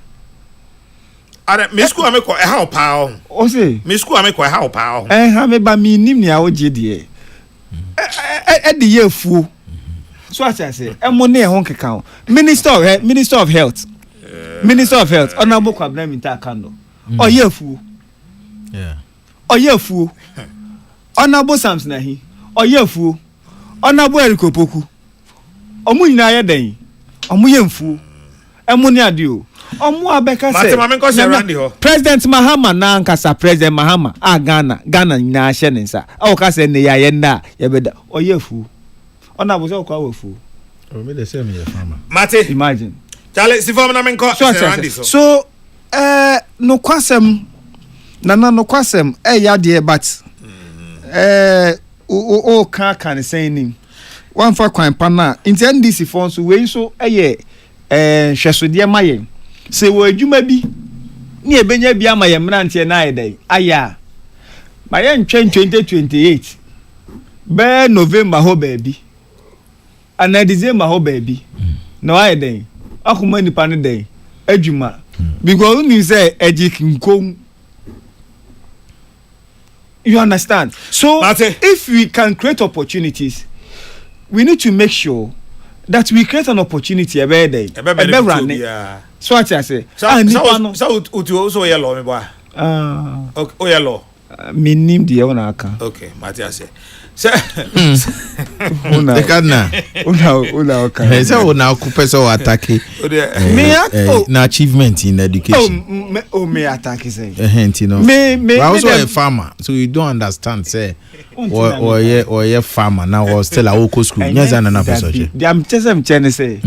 Speaker 4: are me school ameko e ha opa
Speaker 8: o say
Speaker 4: me school ameko e ha opa
Speaker 8: ha me ba mi nim nia o je de e de ye fu so as I say e mo ne ho keka minister of health honorable kwabna minta kando o ye fu o ye fu honorable Samson ahi o ye fu honorable Erikopoku o mu nyina ye den omo yemfu emuni adio omo abeka say
Speaker 4: Mate ko say Randy ho
Speaker 8: President Mahama na nkasa President Mahama Ghana nyina hye ne nsa o ka say ne ya ye na ye beda oyefu ona bo say kwa wefu
Speaker 7: o me the same ye farmer
Speaker 4: Mate
Speaker 8: imagine
Speaker 4: Charlie si form na men ko say Randy
Speaker 6: so no kwasem nana no kwasem ya de but o kan say nim one for kwan pa na in NDC for so we so hwesode ma yen se wo adwuma bi ne ebenya bi ama ye mrantie na ayedai aya ma yen 2028 be November ho baby ana December ho baby no ayedai akuma nipa ne dai adwuma because you say ejiknkom. You understand? So
Speaker 4: Mate.
Speaker 6: If we can create opportunities, we need to make sure that we create an opportunity every day. So what I say?
Speaker 4: So utu so yellow me boy. Okay, yellow.
Speaker 6: Me name the owner aka.
Speaker 4: Okay, Mate say. So
Speaker 7: the kana
Speaker 6: una okay.
Speaker 7: Say una okupe so attack na achievement in education.
Speaker 6: Me attack say.
Speaker 7: You know. Me also a farmer, so you don't understand say or ye farmer now or still a local school. Yes, and another person.
Speaker 6: I'm telling say.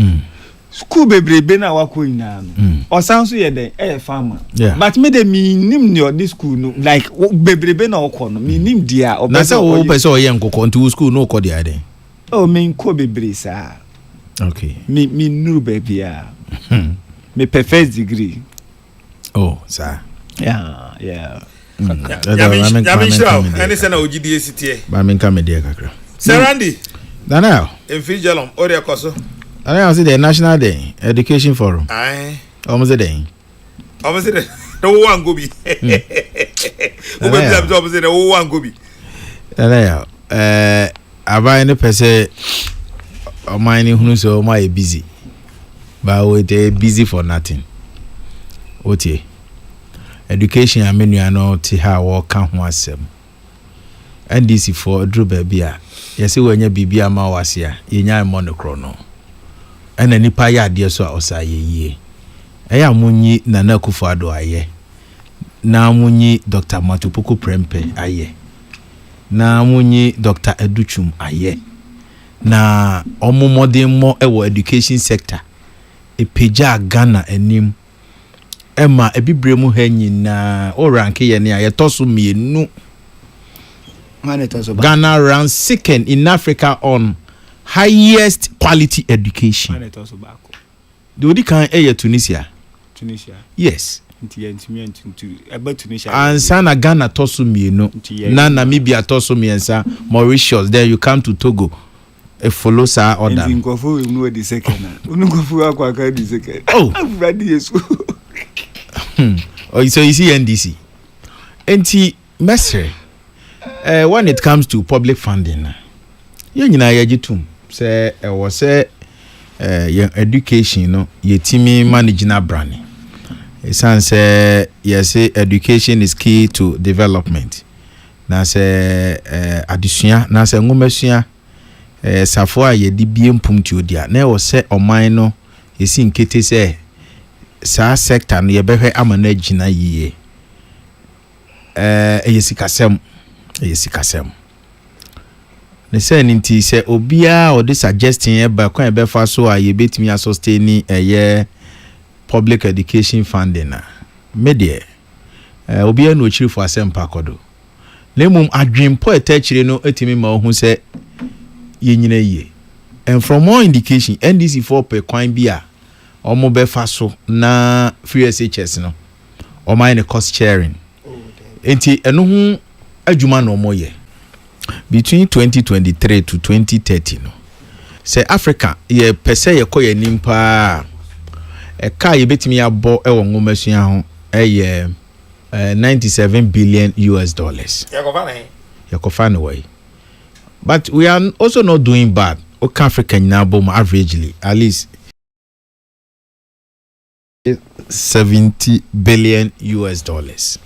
Speaker 6: School bebrebe na wako ina no or sound so ye den farmer but me dey nim no this school no like bebrebe na wako no me nim dia o
Speaker 7: na say o person o ye nkoko ntu school no ko dia den
Speaker 6: oh me nko bebre sa
Speaker 7: okay
Speaker 6: me nuru baby me perfect degree
Speaker 7: oh sir
Speaker 6: yeah
Speaker 4: ya mi show any say na ogidi esitie
Speaker 7: ba me nka me dia kakra
Speaker 4: Sir Randy
Speaker 7: Daniel
Speaker 4: en fijelom o de koso
Speaker 7: I don't see the National Day Education Forum.
Speaker 4: Aye.
Speaker 7: Almost a day.
Speaker 4: Almost a day. No one go be. Who be them jobs in the one go be.
Speaker 7: I buy any person or mining who so my busy. But we busy for nothing. Otie. Education I mean you know to how work count once. And this for Drew baby. Yes, when you be a mawasia, you nya monochrono. Ena nipa ya ade so a osaye yie eya munyi Nana Akufo-Addo aye na munyi Dr. Matupuku Prempe aye na munyi Dr. Educhum aye na omomodin mo ewo education sector epeja Ghana anim ema ebibremu ha nyina o rank ye ne aye toso mienu Ghana ranks second in Africa on highest quality education. The only can Tunisia. Yes. And Sana Ghana tosu mienu. Na Namibia tosu miensa. Mauritius. Then you come to Togo. A follow sa order. Oh, so you see NDC. NT Mesre. When it comes to public funding, you nyina yajitum. Say was say education no yetimi manage na brand. It say yes education is key to development. Na say adusua na say ngomesua safo a yedi biem pumti odia. Na was say oman no yesi nkete say sa sector no yebehwe amana gina yiye. Yesikasem ne say nti say obia or this suggesting e ba kwan e be fa so a ye betimi sustain public education funding na media obia no chiri for asempa kodo lemum adwempo etachire no etimi ma ohun say ye nyina yie and from more indication NDC for per kwan bia omo be fa so na free SHS no o mine cost sharing enti eno hu adwuma no moye between 2023 to 2030 no say Africa ye pese ye koye nimpa e ka ye betimi abo e wo ngomasua ho e 97 billion US dollars yakofane way but we are also not doing bad okay Africa nyina bo averagely at least 70 billion US dollars.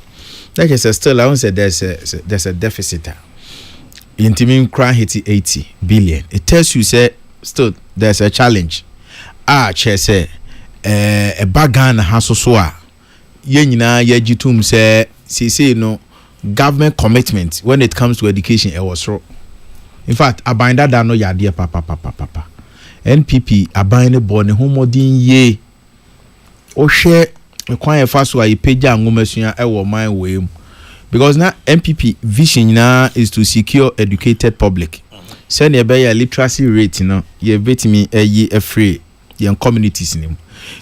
Speaker 7: Like I said, still I won't say there's a deficit. Intimate crime hit 80 billion. It tells you say still there's a challenge. Chair say Ghana ha so a ye nyina ye gitum say no government commitment when it comes to education e was wrong. In fact abanda da no yade papa NPP abane born ho modin ye o hwe kwan e fa so a ipeja ngomasua e wo man we mu because na NPP vision na is to secure educated public. Send a better literacy rate, you bet me a free young communities.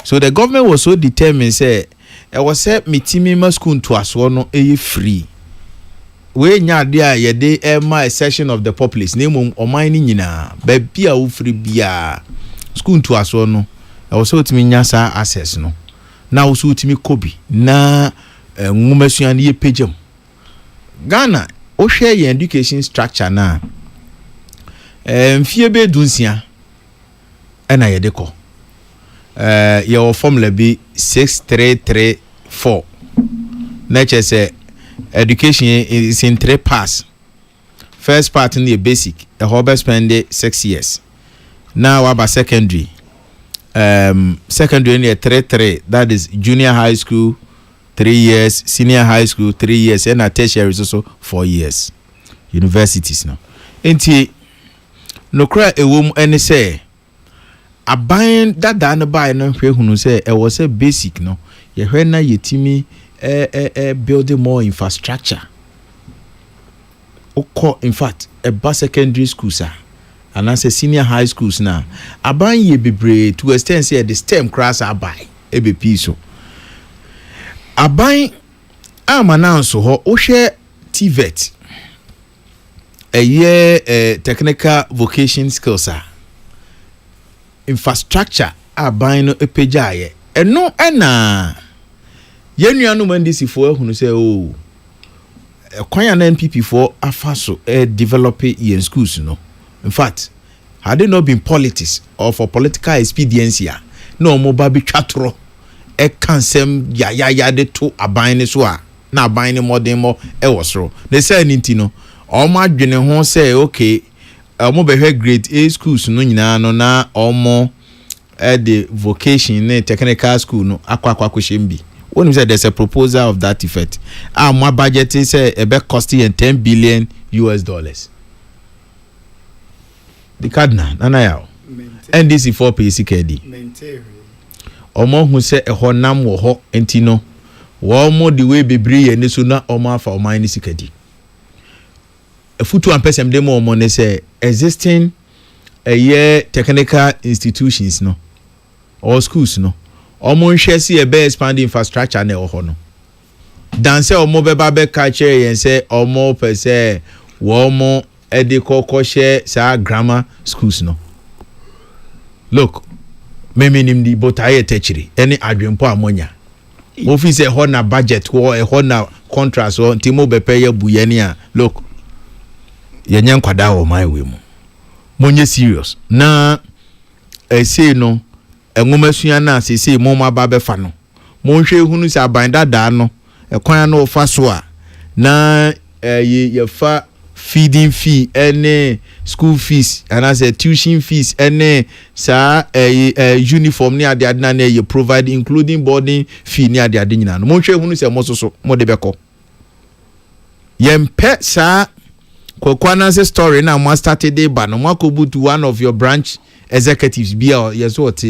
Speaker 7: So the government was so determined, say, I was said, me team school to us one a free. We nya there, ye day my section of the populace, name or mining yina, baby, a free beer. School to us one, I was so to me nyasa access no. Now so to me Kobe, na woman ye pejum. Ghana, o share your education structure now. Fie be dunsia ena ye deko your formula be 6334 nature say education is in 3 parts. First part in the basic a hobby spend 6 years. Now about secondary secondary in 3 that is junior high school 3 years, senior high school 3 years, and a tertiary is also 4 years. Universities now enti no cry a woman any say a buying that done by no who say it was a basic no ye when ye timi building more infrastructure oko in fact a bus secondary school sir and as a senior high schools now a buying ye be to extend say the stem class a buy a be piece a buying am announce ho o share TVET a year technical vocation skills infrastructure are buying a pejaye and no ena yenuanu mandisi for who say oh kwanya na NPP for afaso develop in schools no. In fact had it not been politics or for political expediency no mo ba bi twatro e kansem ya de to aban so a na aban mo den mo e wosoro they say nti no Oma dwene ho say okay omo behwe grade A schools no nyina no na omo the vocation ne technical school no akwa kwashembi. When you say there's a proposal of that effect my budget is say be costing $10 billion. The cardinal nana yaw NDC 4 PCKD omo hu say e honam wo ho enti no wo mo the way bebre ye ne so na omo afa oman ni sikadi a futu and person demo money say existing a year technical institutions no or schools no omo share see a better expanding infrastructure na ho no dan say omo be ba be catch yen say omo per se wo mo edikoko share sa grammar schools no look me nim di botaye techiri any adwempo amonya office e ho na budget ho e ho na contracts ho ntimo be pay buye ni a look yenye nkwada wo my we mu monye serious na say no enwomasua na say mo ma ba be fa no mo hwe hunu say abanda da no ekwan na ofa so a na ye fa feeding fee any school fees and as a tuition fees any sa uniform ni ade adna na ye provide including boarding fee ni ade ade nyina no mo hwe hunu say mo so mo de beko yempe sa Kwakwana story na mo started day ba no mo akobutu one of your branch executives bia yes what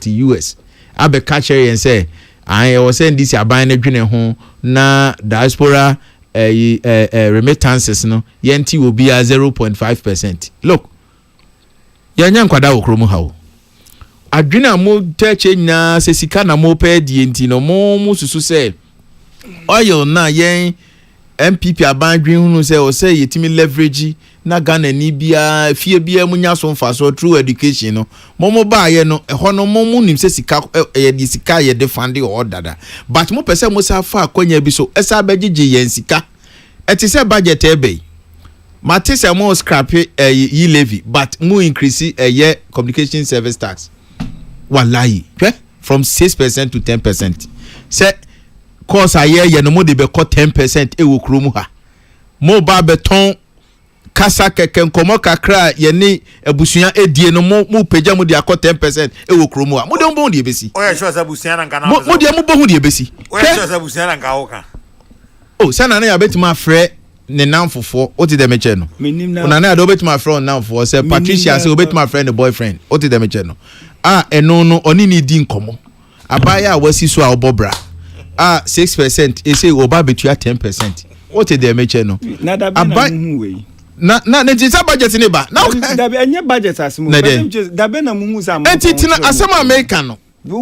Speaker 7: US abe catch and say I was saying this aban na dwene ho na diaspora remittances no yenti will be at 0.5%. Look yanya nkwada okromu hawo adwene mo teche na se sika na mo pe die enti no mo susu say oil na yen MPP abandwin hunu say o say yetimi leverage na Ghana ni bia fie bia munya so mfaso through education no momo ba ye no ho no momo nim say sika ye sika ye de fund or dada but mo pese mo sa fa akonya bi so esa bagege yen sika eti say budget ebe mate say mo scrap yi levy but mo increase ye communication service tax wallahi from 6% to 10% say course aye ye no mo de be 10% e wo kromu ha mo ba beton kasa keke nkomo kakra ye ni abusua edie no mo pagya mo de akọ 10% e wo kromo a mo de mbon de ebesi
Speaker 4: oya sure abusua na nka na
Speaker 7: mo de mo bohu de ebesi
Speaker 4: oya sure abusua na nka wo ka
Speaker 7: oh sana na ya betima afre ne namfofo o ti dem eche no una na do betima afre on namfofo say Patricia say o betima afre ne boyfriend o ti dem eche no eno no oni ni di nkomo abaya wasi so a obobra 6% e say oba betua 10% o ti dem eche no
Speaker 8: na da bi na hu we
Speaker 7: na nti budget ne ba na
Speaker 8: da be enye budget asimo da be na muhu sa
Speaker 7: enti tina asema America no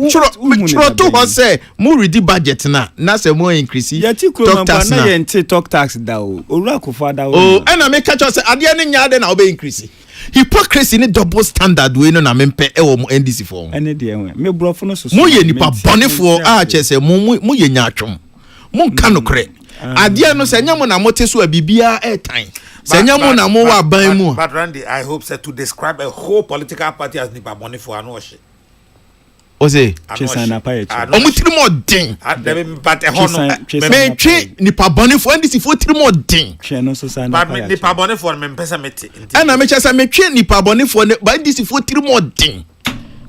Speaker 7: churo to ho say mu ready budget na say mo increase
Speaker 8: talk tax na ye nti talk tax da o owura kofa da o
Speaker 7: na me catch us ade ne nya de na obe increase hypocrisy ni double standard we no na me mpe e wo mo NDC for
Speaker 8: ene de enwe me brofo no so
Speaker 7: mo ye nipa bonefo che say mo ye nya atwom mo nka no kre ade no say nya mo na mote so abibia airtime Senyamu na mo wa ban mu.
Speaker 4: But Randy, I hope said to describe a whole political party as nipa money for anoshi.
Speaker 7: Ose,
Speaker 8: Chesana paye.
Speaker 7: Omutiri mo den.
Speaker 4: But a hono
Speaker 7: me twe nipa boni for ndisi for tiri mo den.
Speaker 8: Cheno so sana.
Speaker 4: But nipa boni for me pesa meti.
Speaker 7: Ana me chesa me twe nipa boni for ne ba ndisi for tiri mo den.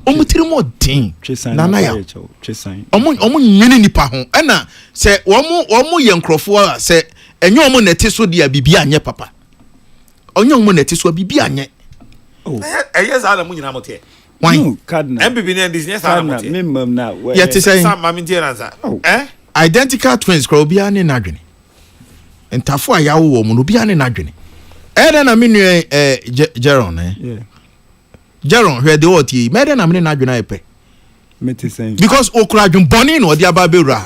Speaker 7: Omutiri mo den.
Speaker 8: Chesana paye. Chesana.
Speaker 7: Omo nyene nipa ho. Ana se omo ye nkrofo a se enyo omo nete so dia bibia anye papa. Onyo mo neti so bibi anye.
Speaker 4: Oh. Yes, ala mu nyina mote.
Speaker 7: Why?
Speaker 8: Cardinal.
Speaker 4: MPP ne this yes ala mote.
Speaker 8: Minimum na.
Speaker 7: Yeah, te say.
Speaker 4: Sam mami tie answer.
Speaker 7: Identical twins kro obi ane nadwene. Entafo ayawo wo mu no obi ane nadwene. Eden na menu Jeron
Speaker 8: Yeah.
Speaker 7: Jeron hwe de oti. Meden na menu nadwene epe.
Speaker 8: Meti say.
Speaker 7: Because okra dwon boni no odi aba bewura.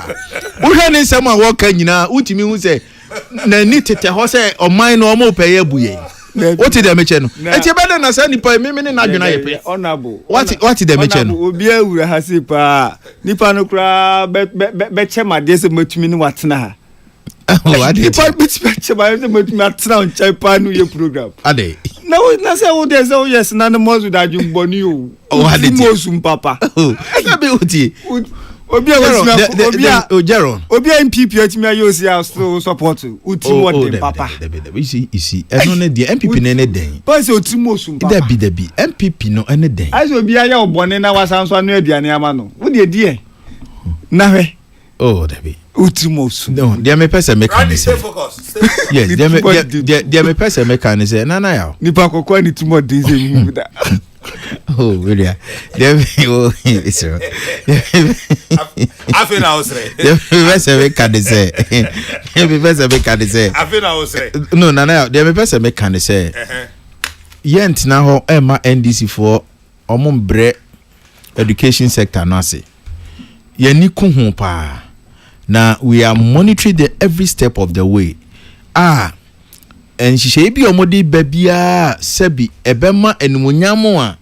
Speaker 7: Wo hwe ne nsem a wo ka nyina utimi hu say na ni tete ho say oman no omo peye buye. What did they mention? Enti better na say nipa me ne na dwena yepe.
Speaker 8: Honorable.
Speaker 7: What did they mention?
Speaker 8: Obi awura ha se pa. Nipa no kra be chema de se matumi ni watena ha.
Speaker 7: Oh, ade.
Speaker 8: Nipa be chema de matumi atena on chai pa no ye program.
Speaker 7: Ade.
Speaker 8: Na say wo dey say yes na no mozu da dwun boni o.
Speaker 7: Oh, ade.
Speaker 8: Mozu papa.
Speaker 7: Na be oti.
Speaker 8: Obi
Speaker 7: Jeron.
Speaker 8: Obi MPP atimi ayo si so support utimo dem papa.
Speaker 7: You see eno ne de MPP ne den.
Speaker 8: Pass utimo sum papa.
Speaker 7: Debi MPP no ene den.
Speaker 8: Aso obi aya obone na wasanso anu aduane ama no. Wo de die. Na hwe.
Speaker 7: Oh, debi.
Speaker 8: Utimo sum.
Speaker 7: No, there me person make
Speaker 4: Randy stay focused.
Speaker 7: Yes, there me person make can say na ya.
Speaker 8: Nipa kokwa ni tumo de ze mu da.
Speaker 7: Oh, really? There it's right.
Speaker 4: I feel now say.
Speaker 7: Person make can say. Every person make can say.
Speaker 4: I feel now say.
Speaker 7: No, na there me person make can say. Yent na ho ema NDC for omombre education sector na say. Ye ni ku hu pa. Na we are monitoring the every step of the way. And she be omodi babia sebi ebema enumunyamo a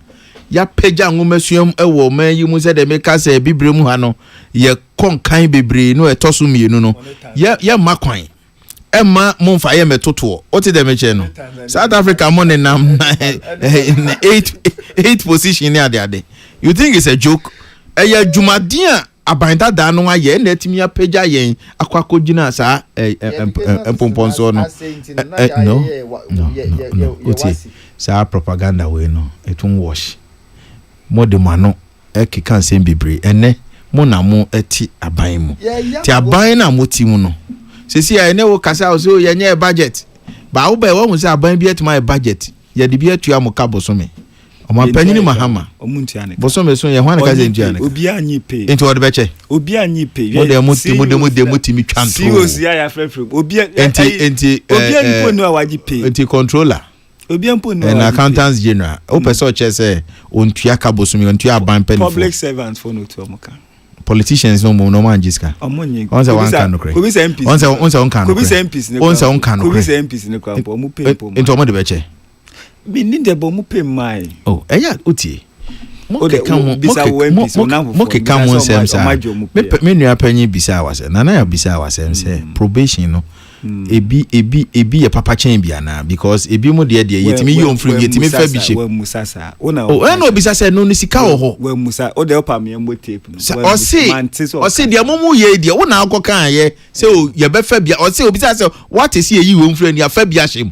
Speaker 7: ya peja ngomesuam ewo man yi mu se de meka se bibre mu ha no ye konkan bebre no etoso mienu no ye makwan ema momfa ye metoto o ti de meche no South Africa mo ne nam 8 position ni ade you think it's a joke eya jumadin a abanda da no aye na etimi apeja yen akwakogina sa empomponso no no oti sa propaganda we no etun wash modemano ekikan sem bebre ene mo na mo eti aban mu ti aban na mo ti mu no sesi ene wo kasa o so ye nya budget ba wo ba wo mu se aban bi etima budget ye de bi atua mo ka bosome Oma panyin Mahama.
Speaker 8: Omuntiane.
Speaker 7: Bosome so ye hwan ka ze ntuane.
Speaker 8: Obi anyi pe.
Speaker 7: Enti wode beche.
Speaker 8: Obi anyi pe.
Speaker 7: Mo de mi twanto.
Speaker 8: Serious ya ya frefre. Obi
Speaker 7: enti
Speaker 8: obi anyi no awaji pe.
Speaker 7: Enti controller.
Speaker 8: Obi anpo no.
Speaker 7: An accountants general. O person che say ontua ka bosome ontua ban panyin.
Speaker 8: Public servants for no to omoka.
Speaker 7: Politicians no mo no man jiska.
Speaker 8: Omonye.
Speaker 7: Once one can no credit.
Speaker 8: Obi say MPs.
Speaker 7: Once one can.
Speaker 8: Obi say MPs ne.
Speaker 7: Once one can no
Speaker 8: credit. Obi say MPs ne kwa mo pe po.
Speaker 7: Enti o mo de beche.
Speaker 8: Bi ni de bo mu pe mai.
Speaker 7: Oh, eya otie. Mo ke kan won sem sa. Me nua panyin bisa awase. Nana ya bisa awase say probation no. Ebi ye papa chen bia na because ebi mo de yetimi yom free yetimi fa bi she.
Speaker 8: We musasa.
Speaker 7: Oh, no bisa say no sika wo ho.
Speaker 8: We musa. O de opa me mbo tape no.
Speaker 7: O se de momu ye de wo na akokan ye say o ye be fa bia. O se obisa say what is ye yi wom free ni afa bia shem.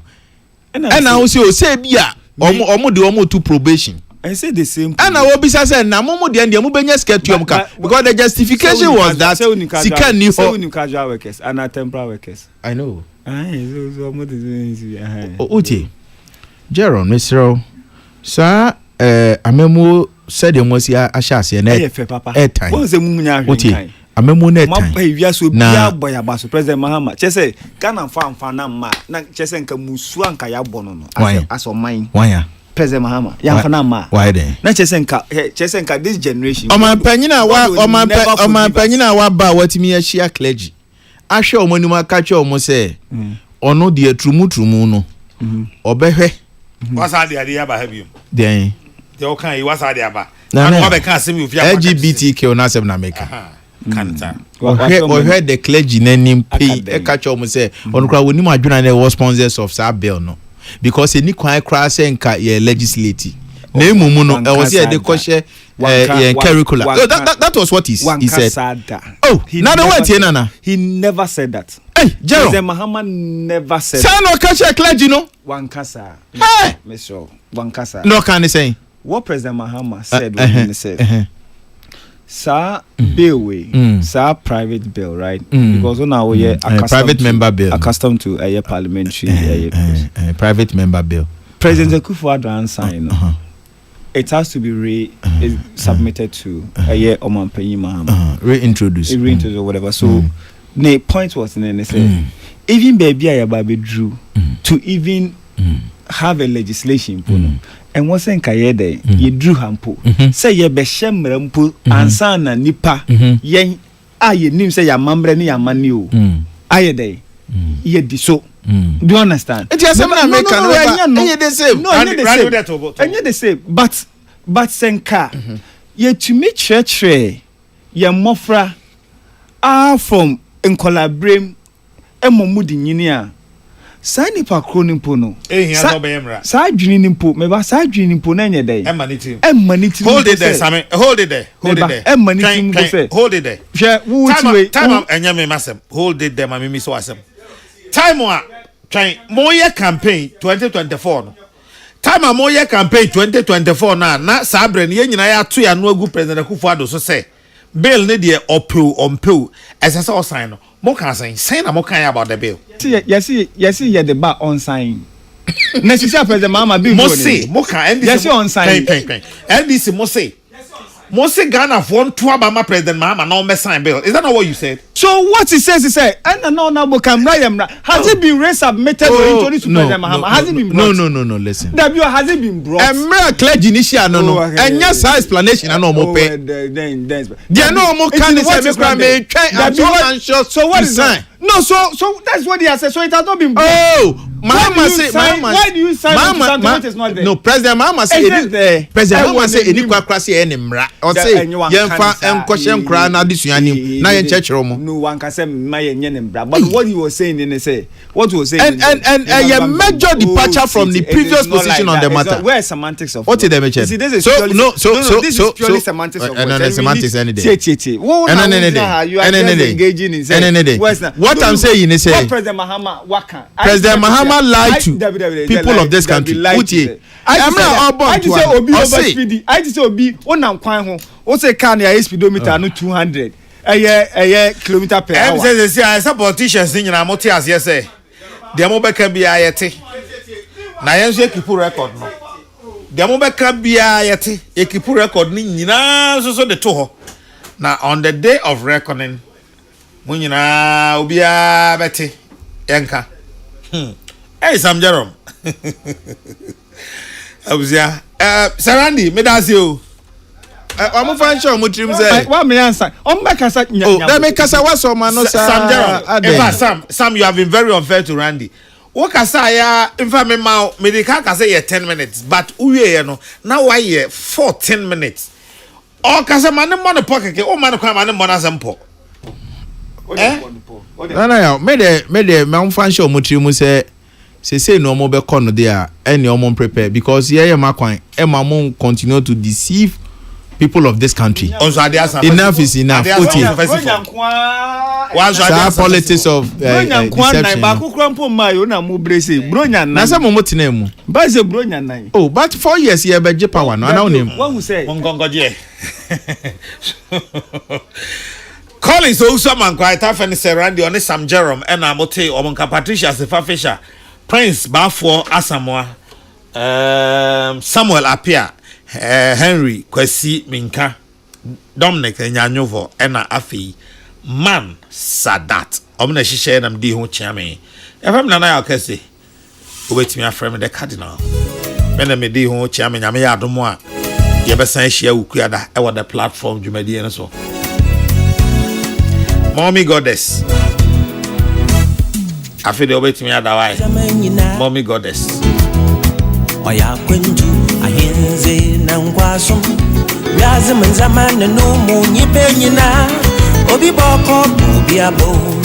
Speaker 7: and I say bia omo de to probation.
Speaker 8: I say the same.
Speaker 7: And I will be saying na momo de and the mobenya scared to because the justification was that sika ni
Speaker 8: so casual workers and temporary workers.
Speaker 7: I know.
Speaker 8: So
Speaker 7: Uti. Jeron Mr. Sir amemo said you must ya ashase na airtime.
Speaker 8: What is munya
Speaker 7: hwe? Amemo na
Speaker 8: airtime. Ma bia so
Speaker 7: bia
Speaker 8: boy abaso President Mahama. Chese Ghana fa na ma na chese nka musu anka ya bono no as o mine.
Speaker 7: Why?
Speaker 8: President Mahama ya fa na ma.
Speaker 7: Why then?
Speaker 8: Na chese nka this generation.
Speaker 7: O man panyina wa ba watimi ya share clergy. Ahwe o manum aka che o mo se ono de trumu no. Obehwe.
Speaker 4: Wasa de ade aba ha biom.
Speaker 7: Den.
Speaker 4: De o kan yi wasa de aba. Na be kan asem ufia
Speaker 7: LGBTQ na asem na meka.
Speaker 4: Kanta.
Speaker 7: Ohwe the clergy nanim pay e ka che o mo se ono kra woni ma adwuna na was sponsors of sa bill no. Because any kwan kra se nka ye legislate. Na emumu no e was here de koshe curriculum. That was what he said. Oh, now the word here nana.
Speaker 8: He never said that.
Speaker 7: Hey, Jero.
Speaker 8: President Mahama never said.
Speaker 7: Say no catch a clergy no.
Speaker 8: Wankasa.
Speaker 7: Hey,
Speaker 8: Mr. Wankasa.
Speaker 7: No can say.
Speaker 8: What President Mahama said when he said, "Sir, bill way, sir, private bill, right? Because on our year,
Speaker 7: private member bill,
Speaker 8: accustomed to a parliamentary
Speaker 7: private member bill.
Speaker 8: President Akufo-Addo sign. It has to be submitted to a year Oman Penny Mahama.
Speaker 7: Reintroduced
Speaker 8: or whatever. So the point was in the say, even baby Ayababe drew to even have a legislation. And what's in Kayede, you drew hampo. Say ye be shemrampo and sana nipa yen aye nim say ya mambre ni ya manu. Ayede ye diso. Do you understand?
Speaker 7: It is the same.
Speaker 8: No, the same. But senka, ye to me church ye mofra are from Nkolabrem emomudi nyinia. Sa nipa kronim po no. Sa adwini po, me ba sa adwini po na nye dey. Emaniti.
Speaker 4: Hold it there, Sammy. Hold it there.
Speaker 8: Emaniti mo say.
Speaker 4: Hold it there. Time enya me masem. Hold it there, mami mi so asem. Time wa try moye campaign 2024 no. Time a moye campaign 2024 na sabre ne nyina ya to ya no agu President Akufo-Addo so say bill ne de ompeu ese say sign no. Mo kan say na mo kan about the bill.
Speaker 8: Yes ye the bar on sign. Necessary President Mahama bill.
Speaker 4: Mo say mo kan NDC
Speaker 8: yes on sign.
Speaker 4: NDC mo say Ghana for to abama President Mahama na o sign bill. Is that not what you said?
Speaker 8: So what he say and no camera has it been resubmitted or introduced to President Mahama? Has it been brought?
Speaker 7: No, listen.
Speaker 8: W has it been brought?
Speaker 7: Emra clergy initial no. And yes explanation na no mo pay.
Speaker 8: Then
Speaker 7: they no mo can say me kra me twen
Speaker 8: so what is that? No, so that's what he has said. So it has not been brought.
Speaker 7: Oh, Mahama say
Speaker 8: why do you sign something that is not there?
Speaker 7: No, President Mahama say President Mahama say eni kwakra say eni mra. O say yemfa enkohye nkra na adesuanim na yen chechero mo.
Speaker 8: No one can say my bra. But what he was saying in the say, what he was saying,
Speaker 7: and a major departure from the previous position on the matter.
Speaker 8: Where is semantics of?
Speaker 7: What did they mention?
Speaker 8: See, this is this is purely semantics of.
Speaker 7: No, semantics any day.
Speaker 8: You are engaging in saying.
Speaker 7: What I'm saying is
Speaker 8: what President Mahama waka.
Speaker 7: President Mahama lied to people of this country.
Speaker 8: I just say Obi over speedy. I just say Obi onam kwan ho. O say car na speedometer no 200. Kilometer per hour.
Speaker 4: I say politicians in na moti as yes say. Dem obeka bia yete. Na yenso ekipu record no. Dem obeka bia yete. Ekipu record ni nyina so de to ho. Na on the day of reckoning mu nyina obia beti yenka. Hey Sam Jerome. Abuzia. Sarandi me da se o.
Speaker 7: I'm fan show mo trim say.
Speaker 8: What me answer? Make kasa nya.
Speaker 7: Oh, that make kasa wa so man no
Speaker 4: Sam Jerome. Sam you have been very unfair to Randy. Wo kasa ya infa me ma me dey kasa ye 10 minutes but uwie ye no now why ye 14 minutes. O kasa man mo no pocket o man kwa man mo na sampo.
Speaker 7: No, me de me fan show mo trim say no mo be kono there any o mo prepare because here ma kwan e ma mo continue to deceive people of this country.
Speaker 4: Enough
Speaker 7: is enough. What's politics of deception? Oh, but 4 years here, but Japan no, I know him.
Speaker 8: What who say?
Speaker 4: Collins also man quite often Randy on Sam Jerome and Amote or Patricia Sefa Fisher, Prince Bafo Asamoah, Samuel Apia, Henry Kwesi Minka, Dominic Nyanyovo, Ena Afi, Man Sadat. Omna she share them di ho chiame. If I'm nana okese, wait me aframe the cardinal. When me di ho chiame nyame ya adomo a ye be san share ukuada e the platform dwumadi en so. Mommy Goddess. I feel the wait me adawai. Mommy Goddess.
Speaker 11: Oya kwenju ahenze na ngwasum. Yaze menzamane no mu nyipe nyina. Obi boko obi abo.